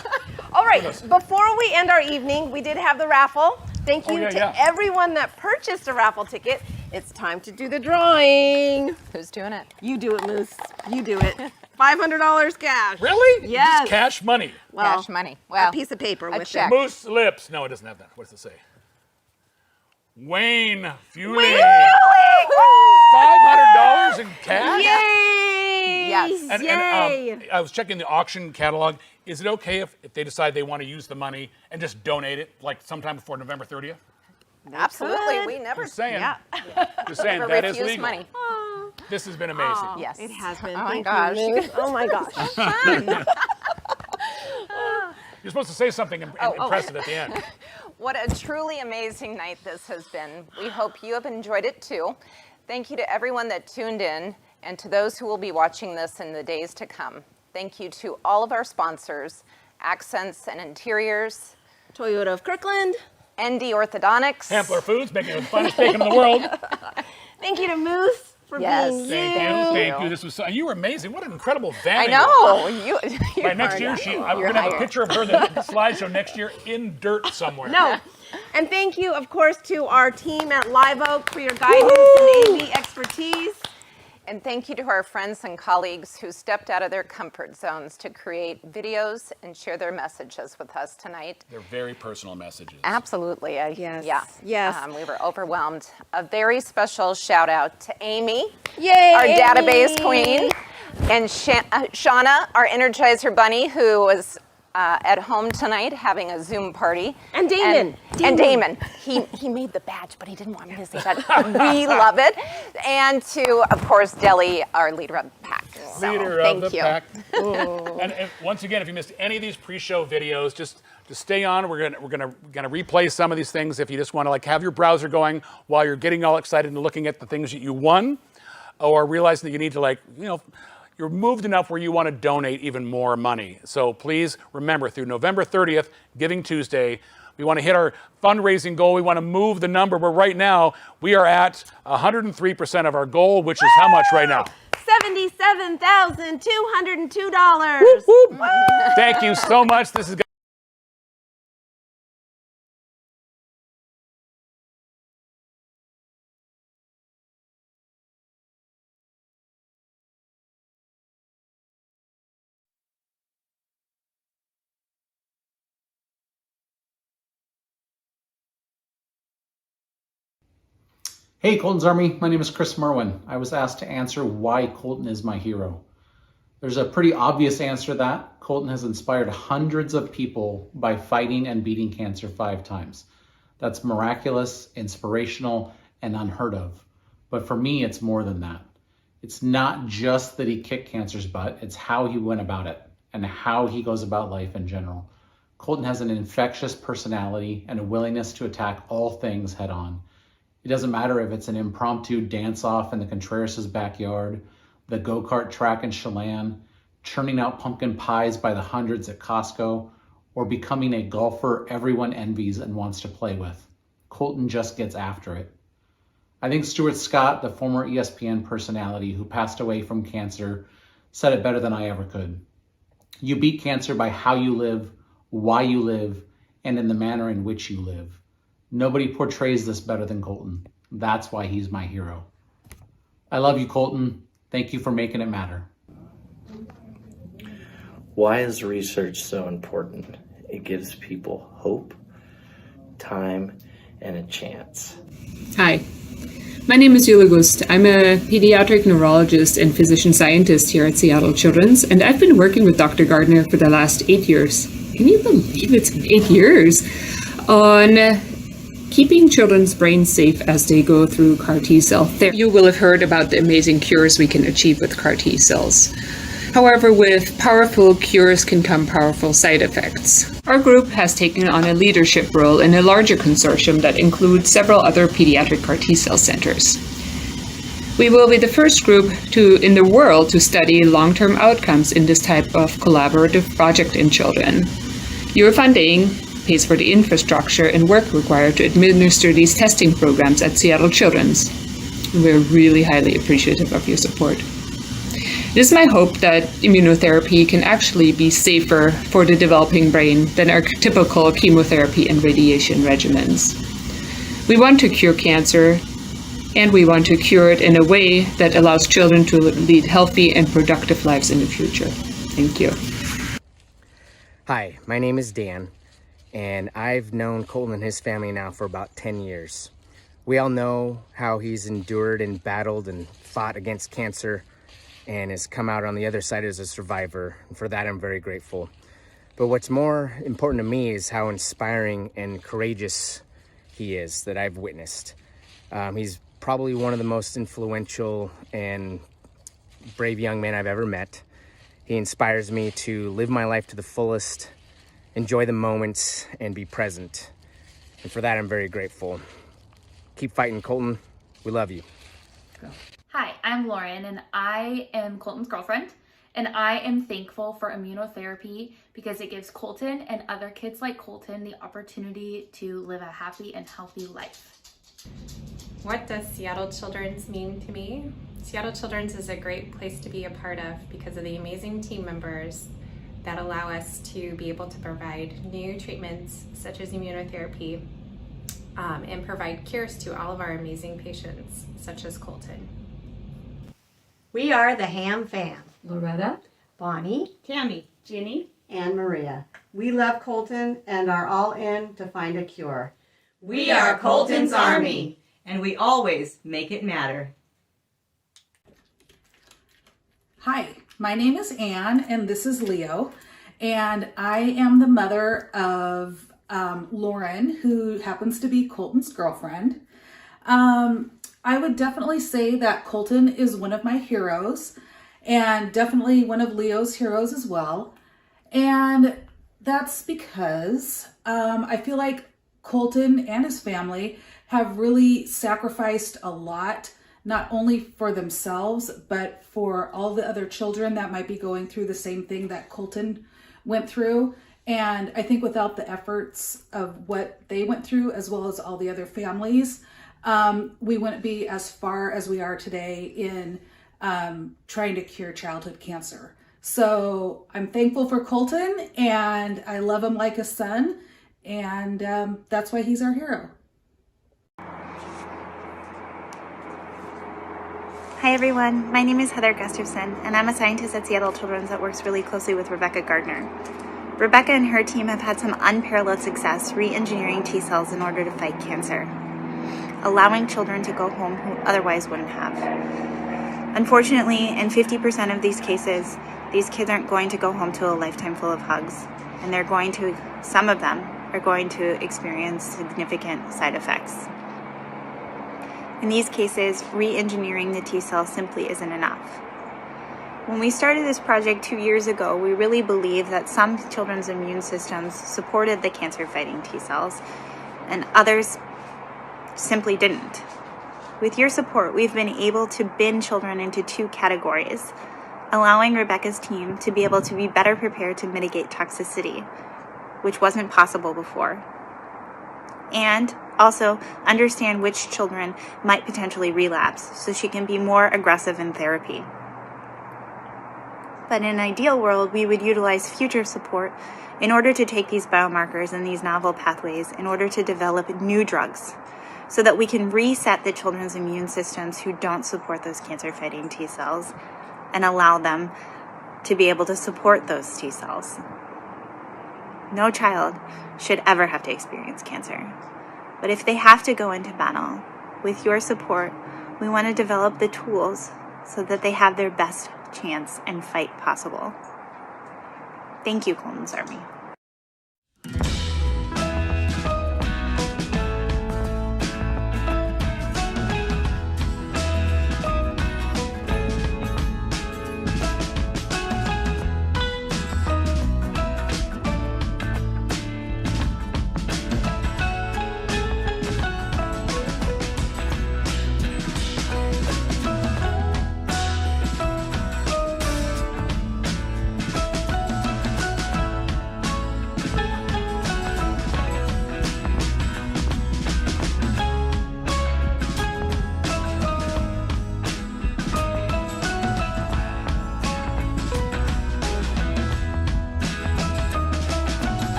All right, before we end our evening, we did have the raffle. Thank you to everyone that purchased a raffle ticket. It's time to do the drawing. Who's doing it? You do it, Moose. You do it. $500 cash. Really? Yes. Just cash money. Well, cash money. Well, a piece of paper with check. Moose lips. No, it doesn't have that. What does it say? Wayne Fueling. $500 in cash? Yay! Yes. And I was checking the auction catalog. Is it okay if they decide they want to use the money and just donate it like sometime before November 30th? Absolutely. We never. Just saying. Yeah. Just saying, Never that is refuse legal. money. This has been amazing. Yes. It has been. Oh my Thank gosh. you, Moose. Oh my gosh. You're supposed to say something impressive at the end. What a truly amazing night this has been. We hope you have enjoyed it too. Thank you to everyone that tuned in and to those who will be watching this in the days to come. Thank you to all of our sponsors, Accents and Interiors, Toyota of Kirkland, ND Orthodontics, Hampler Foods, making it the finest bacon in the world. Thank you to Moose for being you. Thank you. This was you were amazing. What an incredible van. I know. By next year, I'm going to have a picture of her in the slideshow next year in dirt somewhere. No. And thank you, of course, to our team at Live Oak for your guidance and AV expertise. And thank you to our friends and colleagues who stepped out of their comfort zones to create videos and share their messages with us tonight. They're very personal messages. Absolutely. Yes. Yeah. Yes. We were overwhelmed. A very special shout out to Amy, Yay, our Amy. database queen, and Shauna, our Energizer bunny, who was at home tonight having a Zoom party. And Damon. And Damon. He made the badge, but he didn't want me to say that. We love it. And to, of course, Deli, our leader of the pack. So, Leader thank of the you. pack. And once again, if you missed any of these pre-show videos, just stay on. We're gonna replay some of these things if you just want to have your browser going while you're getting all excited and looking at the things that you won, or realizing that you need to you're moved enough where you want to donate even more money. So please remember, through November 30th, Giving Tuesday, we want to hit our fundraising goal. We want to move the number, but right now we are at 103% of our goal, which is how much right now? $77,202. Thank you so much. This is Hey, Colton's Army. My name is Chris Merwin. I was asked to answer why Colton is my hero. There's a pretty obvious answer to that. Colton has inspired hundreds of people by fighting and beating cancer 5 times. That's miraculous, inspirational, and unheard of. But for me, it's more than that. It's not just that he kicked cancer's butt, it's how he went about it and how he goes about life in general. Colton has an infectious personality and a willingness to attack all things head on. It doesn't matter if it's an impromptu dance-off in the Contreras' backyard, the go-kart track in Chelan, churning out pumpkin pies by the hundreds at Costco, or becoming a golfer everyone envies and wants to play with. Colton just gets after it. I think Stuart Scott, the former ESPN personality who passed away from cancer, said it better than I ever could. You beat cancer by how you live, why you live, and in the manner in which you live. Nobody portrays this better than Colton. That's why he's my hero. I love you, Colton. Thank you for making it matter. Why is research so important? It gives people hope, time, and a chance. Hi, my name is Julia Gust. I'm a pediatric neurologist and physician scientist here at Seattle Children's, and I've been working with Dr. Gardner for the last 8 years. Can you believe it's been 8 years? On keeping children's brains safe as they go through CAR T-cell therapy. You will have heard about the amazing cures we can achieve with CAR T-cells. However, with powerful cures can come powerful side effects. Our group has taken on a leadership role in a larger consortium that includes several other pediatric CAR T-cell centers. We will be the first group in the world to study long-term outcomes in this type of collaborative project in children. Your funding pays for the infrastructure and work required to administer these testing programs at Seattle Children's. We're really highly appreciative of your support. It is my hope that immunotherapy can actually be safer for the developing brain than our typical chemotherapy and radiation regimens. We want to cure cancer, and we want to cure it in a way that allows children to lead healthy and productive lives in the future. Thank you. Hi, my name is Dan, and I've known Colton and his family now for about 10 years. We all know how he's endured and battled and fought against cancer and has come out on the other side as a survivor. And for that, I'm very grateful. But what's more important to me is how inspiring and courageous he is that I've witnessed. He's probably one of the most influential and brave young men I've ever met. He inspires me to live my life to the fullest, enjoy the moments, and be present. And for that, I'm very grateful. Keep fighting, Colton. We love you. Hi, I'm Lauren, and I am Colton's girlfriend, and I am thankful for immunotherapy because it gives Colton and other kids like Colton the opportunity to live a happy and healthy life. What does Seattle Children's mean to me? Seattle Children's is a great place to be a part of because of the amazing team members that allow us to be able to provide new treatments such as immunotherapy and provide cures to all of our amazing patients such as Colton. We are the Ham Fam. Loretta, Bonnie, Tammy, Ginny, and Maria. We love Colton and are all in to find a cure. We are Colton's Army, and we always make it matter. Hi, my name is Anne, and this is Leo, and I am the mother of Lauren, who happens to be Colton's girlfriend. I would definitely say that Colton is one of my heroes, and definitely one of Leo's heroes as well. And that's because I feel like Colton and his family have really sacrificed a lot, not only for themselves, but for all the other children that might be going through the same thing that Colton went through. And I think without the efforts of what they went through, as well as all the other families, we wouldn't be as far as we are today in trying to cure childhood cancer. So I'm thankful for Colton, and I love him like a son, and that's why he's our hero. Hi everyone, my name is Heather Gustafson, and I'm a scientist at Seattle Children's that works really closely with Rebecca Gardner. Rebecca and her team have had some unparalleled success re-engineering T cells in order to fight cancer, allowing children to go home who otherwise wouldn't have. Unfortunately, in 50% of these cases, These kids aren't going to go home to a lifetime full of hugs, and some of them are going to experience significant side effects. In these cases, re-engineering the T cell simply isn't enough. When we started this project 2 years ago, we really believed that some children's immune systems supported the cancer-fighting T cells, and others simply didn't. With your support, we've been able to bin children into 2 categories, allowing Rebecca's team to be able to be better prepared to mitigate toxicity, which wasn't possible before, and also understand which children might potentially relapse so she can be more aggressive in therapy. But in an ideal world, we would utilize future support in order to take these biomarkers and these novel pathways in order to develop new drugs so that we can reset the children's immune systems who don't support those cancer-fighting T cells and allow them to be able to support those T cells. No child should ever have to experience cancer. But if they have to go into battle, with your support, we want to develop the tools so that they have their best chance and fight possible. Thank you, Colton's Army.